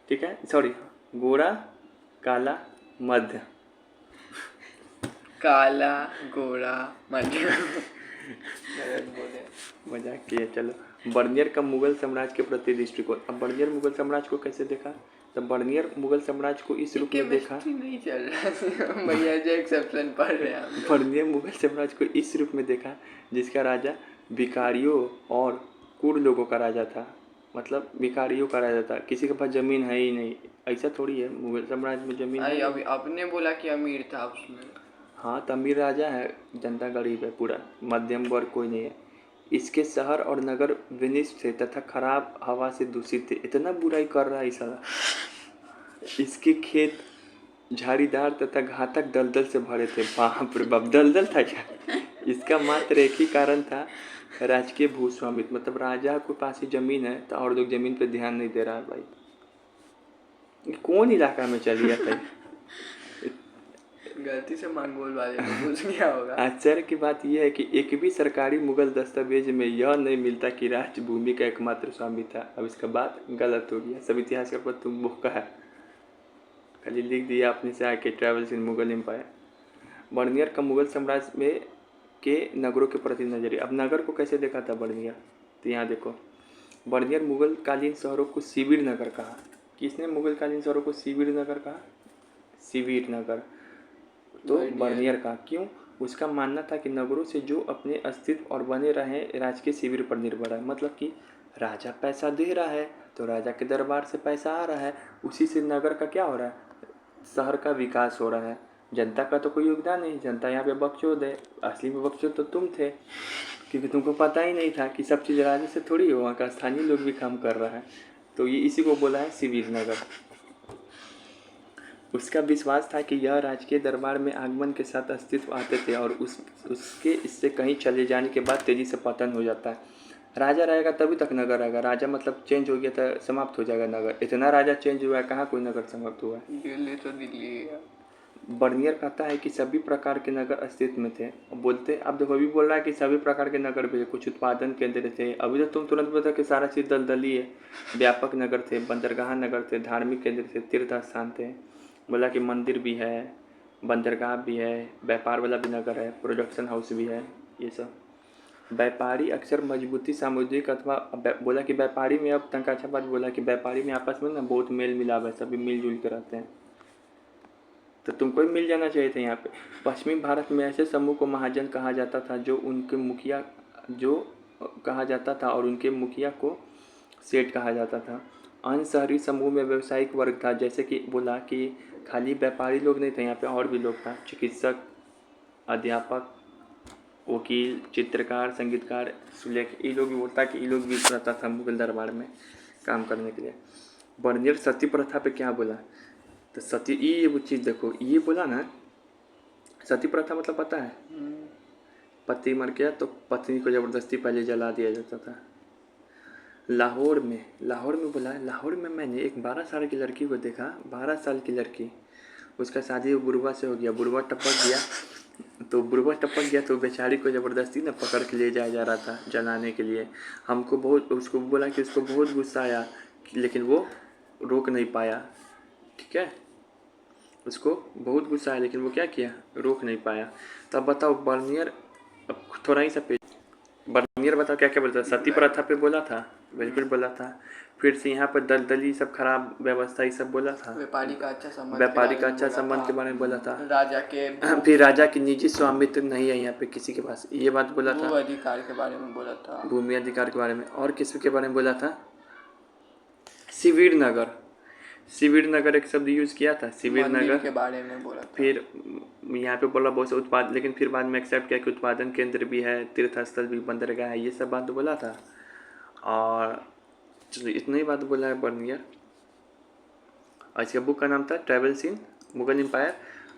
ठीक है, सॉरी, गोरा काला मध्य। काला गोरा मध्य। मजाक किया, चलो। बर्नियर का मुगल साम्राज्य के प्रति दृष्टिकोण। अब बर्नियर मुगल साम्राज्य को कैसे देखा? तो बर्नियर मुगल साम्राज्य को इस रूप में देखा। नहीं चल रहा भैया जो एक्सेप्शन पढ़ रहे हैं। बर्नियर मुगल साम्राज्य को इस रूप में देखा जिसका राजा भिखारियों और कुर लोगों का राजा था। मतलब भिखारियों का राजा था, किसी के पास जमीन है ही नहीं। ऐसा थोड़ी है, मुगल साम्राज्य में जमीन है। अभी आपने बोला कि अमीर था उसमें। हाँ, तो अमीर राजा है, जनता गरीब है, पूरा मध्यम वर्ग कोई नहीं है। इसके शहर और नगर विनिष्ट थे तथा खराब हवा से दूषित थे। इतना बुराई कर रहा है इस साला। इसके खेत झाड़ीदार तथा घातक दलदल से भरे थे। बाप रे बाप, दलदल था क्या? इसका मात्र एक ही कारण था, राजकीय भूस्वामित्व। मतलब राजा के पास ही जमीन है तो और लोग जमीन पे ध्यान नहीं दे रहा है। भाई ये कौन इलाका में चल गया था? गलती से मंगोल वाले को घुस गया होगा। आश्चर्य की बात यह है कि एक भी सरकारी मुगल दस्तावेज में यह नहीं मिलता कि राजभूमि का एकमात्र स्वामी था। अब इसका बात गलत हो गया। सब इतिहास पर तुम बोका है, खाली लिख दिया अपने से आके travels in Mughal empire. Bernier का मुगल साम्राज्य में के नगरों के प्रति नजरिया। अब नगर को कैसे देखा था बर्नियर? तो यहाँ देखो, बर्नियर मुगल कालीन शहरों को शिविर नगर कहा। किसने मुगल कालीन शहरों को शिविर नगर कहा? शिविर नगर। तो बर्नियर का क्यों? उसका मानना था कि नगरों से जो अपने अस्तित्व और बने रहे राजकीय शिविर पर निर्भर है। मतलब कि राजा पैसा दे रहा है तो राजा के दरबार से पैसा आ रहा है, उसी से नगर का क्या हो रहा है? शहर का विकास हो रहा है। जनता का तो कोई योगदान नहीं, जनता यहाँ पे बकचोद है। असली में बकचोद तो तुम थे, क्योंकि तुमको पता ही नहीं था कि सब चीज़ राजा से थोड़ी हो, वहाँ का स्थानीय लोग भी काम कर रहा है। तो ये इसी को बोला है शिविर नगर। उसका विश्वास था कि यह राजकीय दरबार में आगमन के साथ अस्तित्व आते थे और उसके इससे कहीं चले जाने के बाद तेज़ी से पतन हो जाता है। राजा रहेगा तभी तक नगर रहेगा। राजा मतलब चेंज हो गया था, समाप्त हो जाएगा नगर। इतना राजा चेंज हुआ है, कहाँ कोई नगर समाप्त हुआ है? दिल्ली तो दिल्ली है। बर्नियर कहता है कि सभी प्रकार के नगर अस्तित्व में थे। बोलते अब देखो, अभी बोल रहा है कि सभी प्रकार के नगर भी थे, कुछ उत्पादन केंद्र थे। अभी तो तुम तुरंत बता कि सारा चीज़ दलदली है। व्यापक नगर थे, बंदरगाह नगर थे, धार्मिक केंद्र थे, तीर्थ स्थान थे। बोला कि मंदिर भी है, बंदरगाह भी है, व्यापार वाला भी नगर है, प्रोडक्शन हाउस भी है, ये सब। व्यापारी अक्सर मजबूती सामुदायिक अथवा बोला कि व्यापारी में, अब तक अच्छा बात बोला कि व्यापारी में आपस में ना बहुत मेल मिलाप है, सभी मिलजुल के रहते हैं। तो तुमको ही मिल जाना चाहिए था यहाँ पे। पश्चिमी भारत में ऐसे समूह को महाजन कहा जाता था जो उनके मुखिया कहा जाता था और उनके मुखिया को सेठ कहा जाता था। अन्य शहरी समूह में व्यवसायिक वर्ग था, जैसे कि बोला कि खाली व्यापारी लोग नहीं थे यहाँ पे, और भी लोग था। चिकित्सक, अध्यापक, वकील, चित्रकार, संगीतकार, सुलेख, ये लोग भी बोलता कि ये लोग भी रहता था मुगल दरबार में काम करने के लिए। बर्नियर सती प्रथा पे क्या बोला? तो सती, ये वो चीज़ देखो, ये बोला ना, सती प्रथा मतलब पता है? पति मर गया तो पत्नी को ज़बरदस्ती पहले जला दिया जाता था। लाहौर में बोला है, लाहौर में मैंने एक 12 साल की लड़की को देखा, 12 साल की लड़की, उसका शादी बुढ़वा से हो गया, बुढ़वा टपक गया तो बेचारी को ज़बरदस्ती ना पकड़ के ले जाया जा रहा था जलाने के लिए। हमको बहुत, उसको बोला कि उसको बहुत गुस्सा आया, लेकिन वो रोक नहीं पाया। ठीक है, उसको बहुत गुस्सा आया लेकिन वो क्या किया, रोक नहीं पाया। तब बताओ बर्नियर, अब थोड़ा ही सा पेज, बर्नियर बताओ क्या क्या बोलता था। सती प्रथा पे बोला था, बिल्कुल बोला था। फिर से यहाँ पर दलदली सब खराब व्यवस्था ये सब बोला था। व्यापारी का अच्छा संबंध के बारे में बोला था। राजा के फिर राजा की निजी स्वामित्व नहीं है यहाँ पे किसी के पास, ये बात बोला था। भू अधिकार के बारे में बोला था। भूमि अधिकार के बारे में। और किसी के बारे में बोला था, शिविर नगर एक शब्द यूज किया था, शिविर नगर के बारे में बोला था। फिर यहाँ पे बोला बहुत से उत्पाद, लेकिन फिर बाद में एक्सेप्ट किया कि उत्पादन केंद्र भी है, तीर्थ स्थल भी, बंदरगाह है, ये सब बात बोला था। और चलो इतना ही बात बोला है बर्नियर। और इसका बुक का नाम था ट्रेवल्स इन मुगल एम्पायर।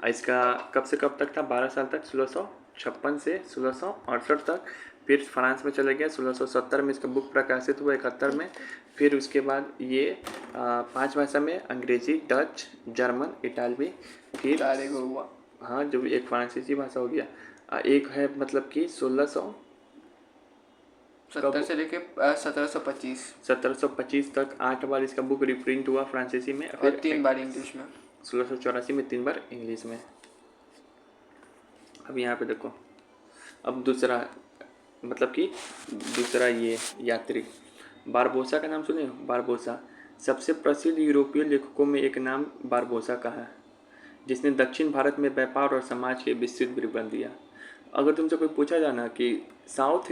इसका कब से कब तक था, 12 साल तक, 1656 से 1668 तक। फिर फ्रांस में चले गया, 1670 में इसका बुक प्रकाशित हुआ, 71 में। फिर उसके बाद ये 5 भाषा में, अंग्रेजी, डच, जर्मन, इटालवी, फिर 4 हुआ। हाँ, जो एक फ्रांसीसी भाषा हो गया। एक है मतलब कि 1670 से लेके 1725 तक 8 बार इसका बुक रिप्रिंट हुआ फ्रांसीसी में, और 3 बार इंग्लिश में। 1684 में 3 बार इंग्लिश में। अब यहाँ पे देखो, अब दूसरा मतलब कि दूसरा ये यात्री बारबोसा का नाम सुने हो। बारबोसा सबसे प्रसिद्ध यूरोपीय लेखकों में एक नाम बारबोसा का है, जिसने दक्षिण भारत में व्यापार और समाज के विस्तृत विवरण दिया। अगर तुमसे कोई पूछा जाना कि साउथ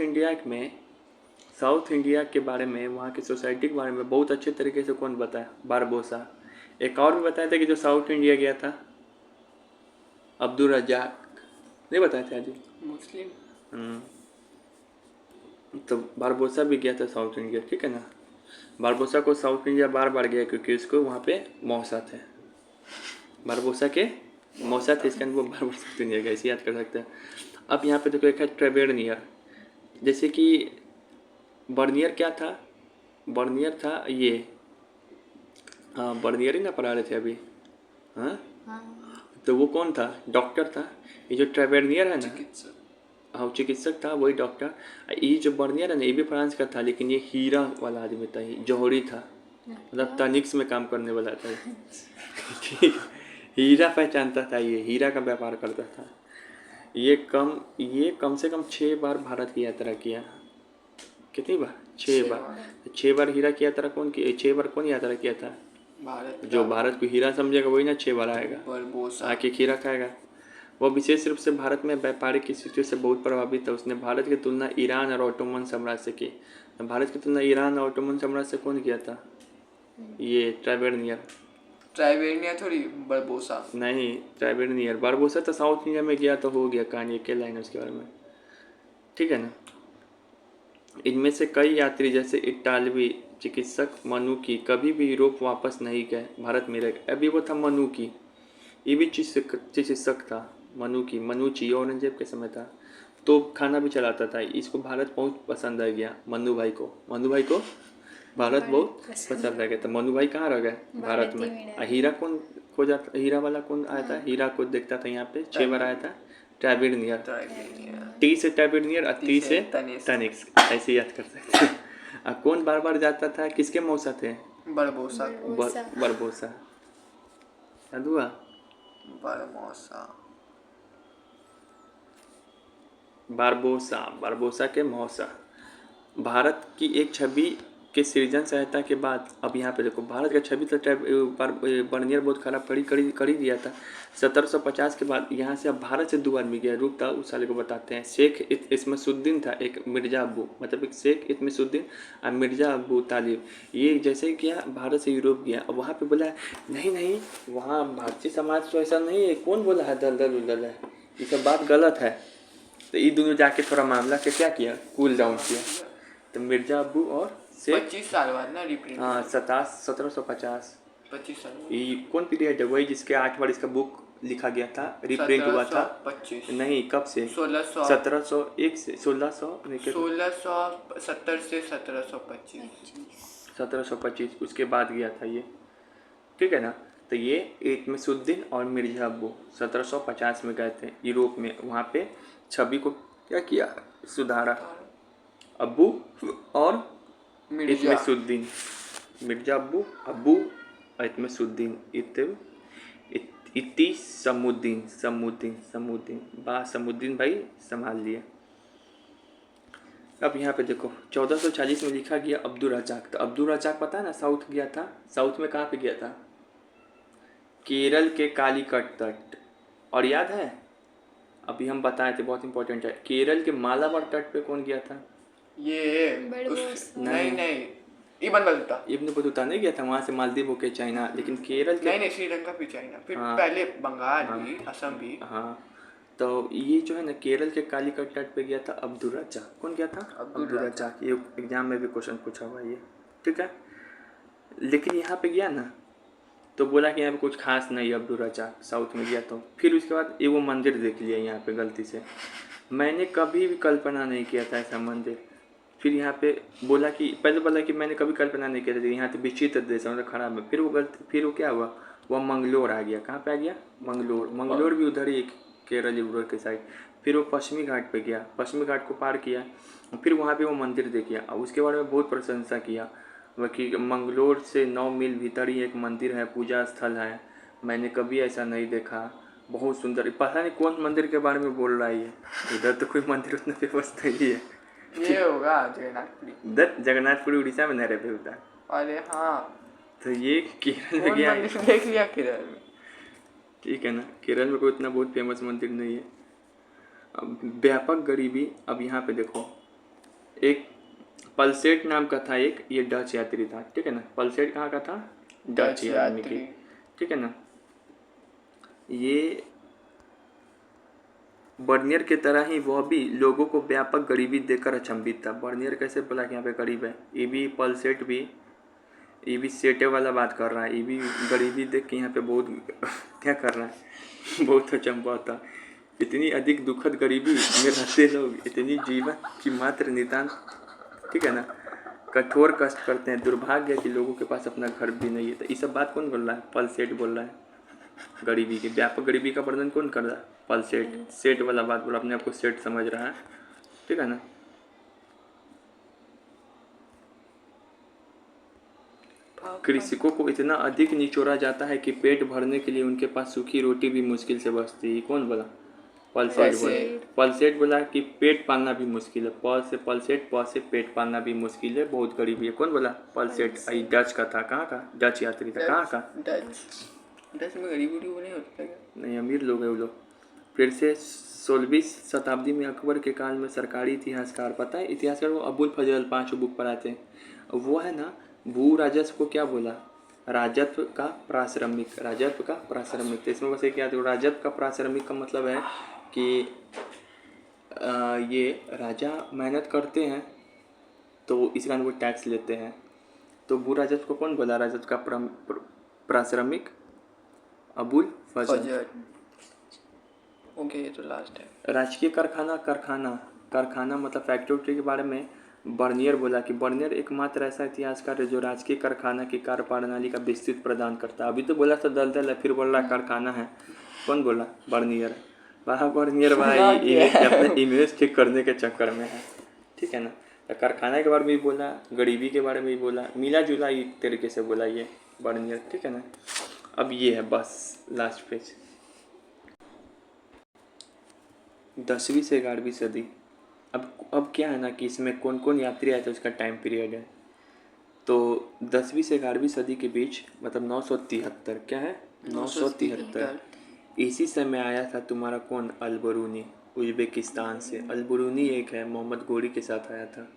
इंडिया के बारे में, वहाँ की सोसाइटी के बारे में बहुत अच्छे तरीके से कौन बताया, बारबोसा। एक और भी बताया था कि जो साउथ इंडिया गया था, अब्दुल रज्जाक, नहीं बताया था जी, मुस्लिम। तो बारबोसा भी गया था साउथ इंडिया, ठीक है ना। बारबोसा को साउथ इंडिया बार बार गया क्योंकि उसको वहाँ पे मौसा थे, बारबोसा के मौसा थे, इसका वो बारबोसा साउथ इंडिया गया, इसे याद कर सकते हैं। अब यहाँ पे देखो एक है ट्रेवेरनियर। जैसे कि बर्नियर क्या था, बर्नियर था ये, हाँ बर्नियर ही ना पढ़ा रहे थे अभी, हाँ तो वो कौन था, डॉक्टर था। ये जो ट्रेवेरनियर है ना, हाँ चिकित्सक था, वही डॉक्टर। ये जो बर्नियर है ना, ये भी फ्रांस का था, लेकिन ये हीरा वाला आदमी था, ये जौहरी था, मतलब तनिक्स में काम करने वाला था। हीरा पहचानता था, ये हीरा का व्यापार करता था। ये कम से कम 6 बार भारत की यात्रा किया। कितनी बार, 6 बार। 6 बार हीरा की यात्रा कौन की, 6 बार कौन यात्रा किया था, जो भारत को हीरा समझेगा वही ना 6 बार आएगा, आके खीरा खाएगा। वो विशेष रूप से भारत में व्यापारिक स्थितियों से बहुत प्रभावित था। उसने भारत की तुलना ईरान और ऑटोमन साम्राज्य से की। भारत की तुलना ईरान और ऑटोमन साम्राज्य से कौन किया था, ये ट्रेवेरनियर थोड़ी, बारबोसा नहीं, ट्रेवेरनियर। बारबोसा तो साउथ इंडिया में गया तो हो गया, कहानी एक लाइन उसके बारे में, ठीक है ना। इनमें से कई यात्री जैसे इटालवी चिकित्सक मनुकी कभी भी यूरोप वापस नहीं गए, भारत में रह गए। अभी वो था मनुकी, ये भी चिकित्सक था। मनुची औरंगजेब के समय था, तो खाना भी चलाता था। इसको भारत बहुत पसंद आ गया, मनु भाई को भारत बहुत पसंद आ गया था। मनु भाई कहाँ रह गए, भारत में। हीरा कौन खोजा, हीरा वाला कौन आया था, हीरा को देखता था यहाँ पे 6 बार आया था, ट्रेवेरनियर। टी से ट्रेवेरनियर और ती से तनिक्स, ऐसे याद कर सकते हैं। कौन बार बार जाता था, किसके मौसा थे, बारबोसा याद हुआ, बारबोसा के मौसा। भारत की एक छवि के सृजन सहायता के बाद, अब यहाँ पे देखो भारत का छवि तो बर्नियर बहुत खराब कर ही दिया था। 1750 के बाद यहाँ से अब भारत से 2 आदमी गया, रुकता उस साल को बताते हैं। शेख इस्मसुद्दीन था, एक मिर्जा अब्बू, मतलब एक शेख इस्मसुद्दीन और मिर्जा अब्बू तालिब। ये जैसे ही किया भारत से यूरोप गया, अब वहाँ पे बोला नहीं वहाँ भारतीय समाज तो ऐसा नहीं है, कौन बोला है दलदल है, ये सब बात गलत है। तो ये दोनों जाके थोड़ा मामला के क्या किया, कूल डाउन किया। तो मिर्जा अब्बू और 25 साल बाद ना रिप्रिंट, हाँ 1750, 25 साल। ये कौन पीरियड है, वही जिसके 8 बार इसका बुक लिखा गया था, रिप्रिंट हुआ था? 1725। नहीं, कब से? 1600 1701 से 1600 नहीं, 1670 से 1725। 1725 उसके बाद गया था ये, ठीक है ना। तो ये इल्तुतमिश और मिर्ज़ा अब्बू 1750 में गए थे यूरोप में, वहाँ पे छवि को क्या किया, सुधारा। अब्बू और मिर्जा। इल्तुतमिश, मिर्ज़ा अब्बू, अब्बू इल्तुतमिश, समुद्दीन समुद्दीन भाई संभाल लिए। अब यहाँ पे देखो 1440 में लिखा गया अब्दुल रज़ाक। तो अब्दुल रज़ाक पता है ना, साउथ गया था। साउथ में कहाँ पे गया था? केरल के कालीकट तट। और याद है अभी हम बताए थे, बहुत इंपॉर्टेंट है, केरल के मालाबार तट पे कौन गया था? ये नहीं इब्न बतूता। इब्न बतूता नहीं गया था, वहाँ से मालदीव होके चाइना, लेकिन केरल के नहीं श्रीलंका फिर चाइना, फिर हाँ, पहले बंगाल हाँ, भी, असम भी। हाँ। तो ये जो है ना, केरल के कालीकट तट पे गया था अब्दुल रज़ाक। कौन गया था? अब्दुल रज़ाक। ये एग्जाम में भी क्वेश्चन पूछा हुआ ये, ठीक है। लेकिन यहाँ पे गया ना तो बोला कि यहाँ पे कुछ खास नहीं, अब्दुल रज़ाक साउथ में गया। तो फिर उसके बाद वो मंदिर देख लिया यहाँ पे गलती से। मैंने कभी भी कल्पना नहीं किया था ऐसा मंदिर। फिर यहाँ पे बोला कि पहले बोला कि मैंने कभी कल्पना नहीं किया था, यहाँ तो विचित्र देश है, मतलब खराब है। फिर वो गलती, फिर वो क्या हुआ, वह मंगलोर आ गया। कहाँ पे आ गया? मंगलोर भी उधर ही केरल उधर के साइड। फिर वो पश्चिमी घाट पे गया, पश्चिमी घाट को पार किया, फिर वहाँ पे वो मंदिर देखिए। उसके बारे में बहुत प्रशंसा किया वह कि मंगलोर से 9 मील भीतर ही एक मंदिर है, पूजा स्थल है, मैंने कभी ऐसा नहीं देखा, बहुत सुंदर। पता नहीं कौन मंदिर के बारे में बोल रहा है ये, इधर तो कोई मंदिर उतना फेमस नहीं है। ये होगा जगन्नाथपुरी। जगन्नाथपुरी उड़ीसा में नहीं रहते होता। अरे हाँ, तो ये केरल में कौन गया, मंदिर देख लिया केरल में। ठीक है ना। केरल में कोई इतना बहुत फेमस मंदिर नहीं है। अब व्यापक गरीबी, अब यहाँ पे देखो, एक पलसेट नाम का था एक, ये डच यात्री था, ठीक है ना। पलसेट कहाँ का था? डच आदमी की, ठीक है ना। ये बर्नियर की तरह ही वह भी लोगों को व्यापक गरीबी देखकर अचंभित था। बर्नियर कैसे बोला कि यहाँ पे गरीब है? ये भी पलसेट भी, ये भी सेटे वाला बात कर रहा है, ये भी गरीबी देख के यहाँ पे बहुत क्या कर रहा है, बहुत अचंभा था। इतनी अधिक दुखद गरीबी में रहते लोग, इतनी जीवन की मात्र नितान, ठीक है ना, कठोर कष्ट करते हैं। दुर्भाग्य है कि लोगों के पास अपना घर भी नहीं है। तो ये सब बात कौन बोल रहा है? पलसेट बोल रहा है। गरीबी की, व्यापक गरीबी का वर्णन कौन कर रहा है? पलसेट। सेट वाला बात बोला, अपने आप को सेट समझ रहा है, ठीक है ना। कृषकों को इतना अधिक निचोड़ा जाता है कि पेट भरने के लिए उनके पास सूखी रोटी भी मुश्किल से बचती है। कौन बोला? पलसेट बोला। पलसेट बोला कि पेट पालना भी मुश्किल है। प से पलसेट, प से पेट पालना भी मुश्किल है, बहुत गरीबी है। कौन बोला? पलसेट। आई डच का था। कहाँ का? डच यात्री था। कहाँ का? डच में गरीबी नहीं होता क्या? नहीं, अमीर लोग है वो लोग। फिर से 16वीं शताब्दी में अकबर के काल में सरकारी इतिहासकार, पता है इतिहासकार वो अबुल फजल 5 बुक पढ़ाते हैं, वो है ना, भू राजस्व को क्या बोला? राजत्व का प्राश्रमिक। राजत्व का प्राश्रमिक। तो इसमें बस एक याद रखो, राजत्व का प्राश्रमिक का मतलब है कि ये राजा मेहनत करते हैं तो इस कारण वो टैक्स लेते हैं। तो भू राजस्व को कौन बोला? राजत्व का प्राश्रमिक अबुल फजल। ओके, ये तो लास्ट है। राजकीय कारखाना मतलब फैक्ट्री के बारे में बर्नियर बोला कि बर्नियर एकमात्र ऐसा इतिहासकार है जो राजकीय कारखाना की कार्यप्रणाली का विस्तृत प्रदान करता है। अभी तो बोला था दलदल है, फिर बोल रहा कारखाना है। कौन बोला? बर्नियर। वाह बर्नियर भाई, ये अपने इमेज ठीक करने के चक्कर में है, ठीक है ना। तो कारखाना के बारे में भी बोला, गरीबी के बारे में भी बोला, मिला जुला एक तरीके से बोला ये बर्नियर, ठीक है ना। अब ये है बस लास्ट पेज। 10वीं से 11वीं सदी। अब क्या है ना कि इसमें कौन कौन यात्री आए थे उसका टाइम पीरियड है। तो 10वीं से 11वीं सदी के बीच, मतलब 973, क्या है? 973। इसी समय आया था तुम्हारा कौन? अलबरूनी, उज्बेकिस्तान से। अलबरूनी एक है, मोहम्मद गोरी के साथ आया था।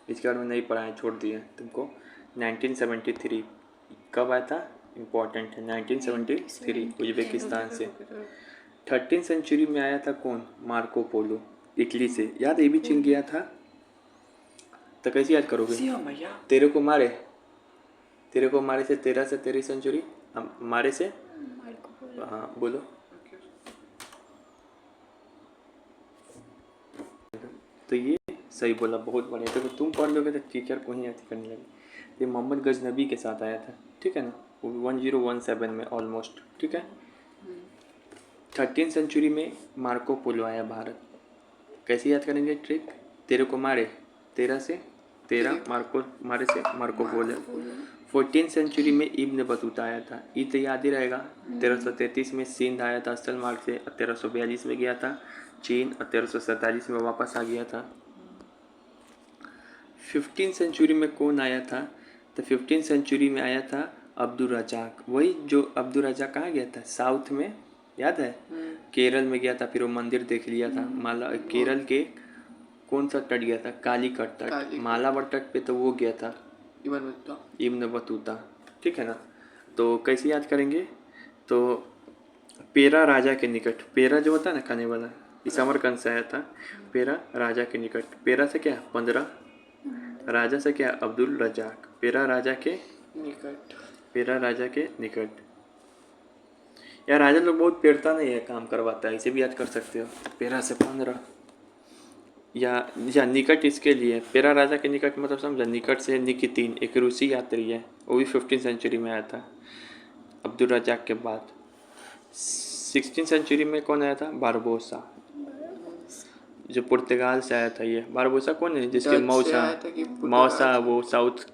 इसके बारे में नहीं पढ़ाया, छोड़ दिया तुमको। 1973 कब आया था? इम्पोर्टेंट है, 1973 उज्बेकिस्तान से। 13वीं सेंचुरी में आया था कौन? मार्को पोलो, इटली से। याद, ये भी चीन गया था। तो कैसे याद करोगे? तेरे को मारे से 13 से 13वीं सेंचुरी, मारे से, हाँ बोलो। तो ये सही बोला, बहुत बढ़िया। तो तुम पढ़ लोगे तो टीचर को ही ऐसे करने लगे। ये मोहम्मद गजनबी के साथ आया था, ठीक है ना, वो 1017 में ऑलमोस्ट, ठीक है। 13th सेंचुरी में मार्को पोलो आया भारत। कैसे याद करेंगे ट्रिक? तेरे को मारे, तेरह से तेरह, मार्को मारे से मार्को पोलो। 14th सेंचुरी में इब्न बतूता आया था, ये तो याद ही रहेगा। 1333 में सिंध आया था असल मार्ग से, और 1342 में गया था चीन, और 1347 में वापस आ गया था। 15th सेंचुरी में कौन आया था? तो 15th सेंचुरी में आया था अब्दुल रजाक। वही जो अब्दुल रजाक कहाँ गया था? साउथ में, याद है? केरल में गया था, फिर वो मंदिर देख लिया था। माला केरल के कौन सा तट गया था? कालीकट तट। मालाबार तट पे तो वो गया था इब्न बतूता, ठीक है ना। तो कैसे याद करेंगे? तो पेरा राजा के निकट, पेरा जो होता है ना खाने वाला, इस समरकंद से आया था। पेरा राजा के निकट, पेरा से क्या 15, राजा से क्या अब्दुल रजाक, पेरा राजा के निकट। पेरा राजा के निकट। यार राजा लोग बहुत पेड़ता नहीं है, काम करवाता है, इसे भी याद कर सकते हो। पेरा से 15 या निकट, इसके लिए पेरा राजा के निकट मतलब समझा। निकट से निकितीन, एक रूसी यात्री है, वो भी 15th सेंचुरी में आया था अब्दुल रजाक के बाद। 16th सेंचुरी में कौन आया था? बारबोसा, जो पुर्तगाल से आया था। ये बारबोसा कौन है? जिसके मौसा वो साउथ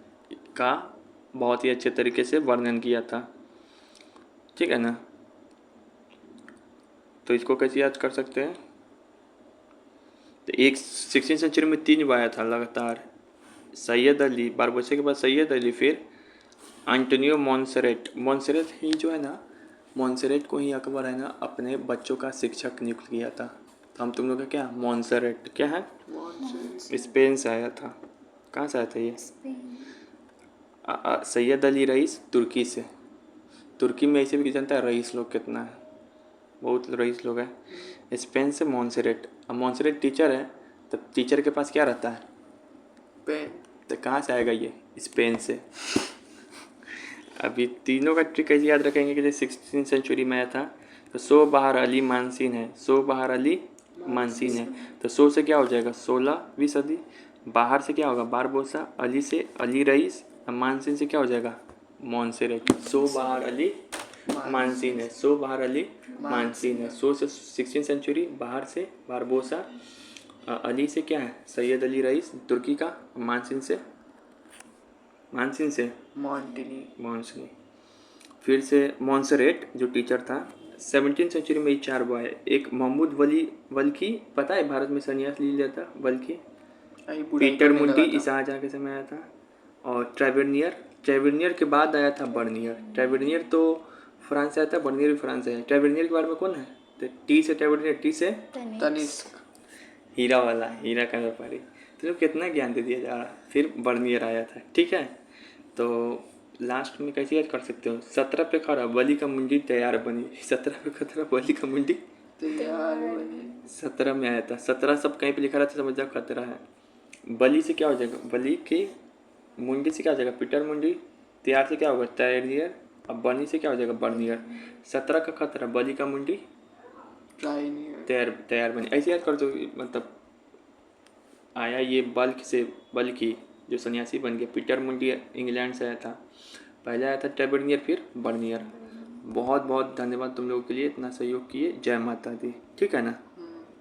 का बहुत ही अच्छे तरीके से वर्णन किया था, ठीक है ना। तो इसको कैसे याद कर सकते हैं? तो एक 16th सेंचुरी में 3 बार आया था लगातार। सैयद अली, बारबोसा के बाद सैयद अली, फिर एंटोनियो मोंसेरेट। मोंसेरेट ही जो है ना, मोंसेरेट को ही अकबर है ना अपने बच्चों का शिक्षक नियुक्त किया था। तो हम तुम लोग का क्या, मोंसेरेट क्या है? स्पेन से आया था। कहाँ से आया था ये? सैयद अली रईस तुर्की से। तुर्की में ऐसे भी जानता है रईस लोग कितना है, बहुत रईस लोग हैं। स्पेन से मोंसेरेट। अब मोंसेरेट टीचर है, तब टीचर के पास क्या रहता है? पेन। तो कहाँ से आएगा ये? स्पेन से। अभी तीनों का ट्रिक कैसे याद रखेंगे कि जैसे 16th सेंचुरी में आया था, तो सो बहार अली मानसीन है, सो बहार अली मानसीन है। तो सो से क्या हो जाएगा? 16वीं सदी। बाहर से क्या होगा? बारबोसा। अली से अली रईस, और मानसीन से क्या हो जाएगा? मोंसेरेट। सो बहार अली मानसीन है, सो बहार अली मानसीन है। सो से 16th सेंचुरी, बाहर से बारबोसा, अली से क्या है? सैयद अली रईस तुर्की का, मानसीन से मॉन्सनी, फिर से मॉन्सरेट जो टीचर था। 17th सेंचुरी में 4 बॉय, एक महमूद वल्की, पता है भारत में संन्यास ले लिया था वल्की। पीटर मुंडी शाहजहाँ के समय आया था। और ट्रेवेनियर के बाद आया था बर्नियर। ट्रेवेनियर तो फ्रांस से आया था, बर्नियर भी फ्रांस से है। ट्रेवेनियर के बारे में कौन है? तो टी से ट्रेवेनियर, टी से तनिष्क, हीरा वाला, हीरा का व्यापारी। तो लोग कितना ज्ञान दे दिया जा रहा। फिर बर्नियर आया था, ठीक है। तो लास्ट में कैसे याद कर सकते हो? 17 पे खड़ा बलि का मुंडी तैयार बनी। 17 पे खतरा बलि का मुंडी तैयार बनी। 17 में आया था। 17 सब कहीं पे लिखा रहता, समझ जाओ खतरा है। बलि से क्या हो जाएगा? बलि की मुंडी से क्या हो जाएगा? पीटर मुंडी। तैयार से क्या होगा? तैयारियर। अब बनी से क्या हो जाएगा? बर्नियर। 17 का खतरा बलि का मुंडी तैयार बनी। ऐसे याद कर दो, मतलब आया ये बल्क से, बल्कि जो सन्यासी बन गया। पीटर मुंडी इंग्लैंड से आया था, पहले आया था ट्रेवेनियर, फिर बर्नियर। बहुत बहुत धन्यवाद तुम लोगों के लिए, इतना सहयोग किए। जय माता दी, ठीक है ना।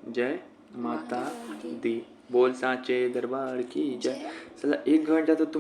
जय माता दी। बोल सांचे दरबार की जय। साला 1 घंटा तो तुम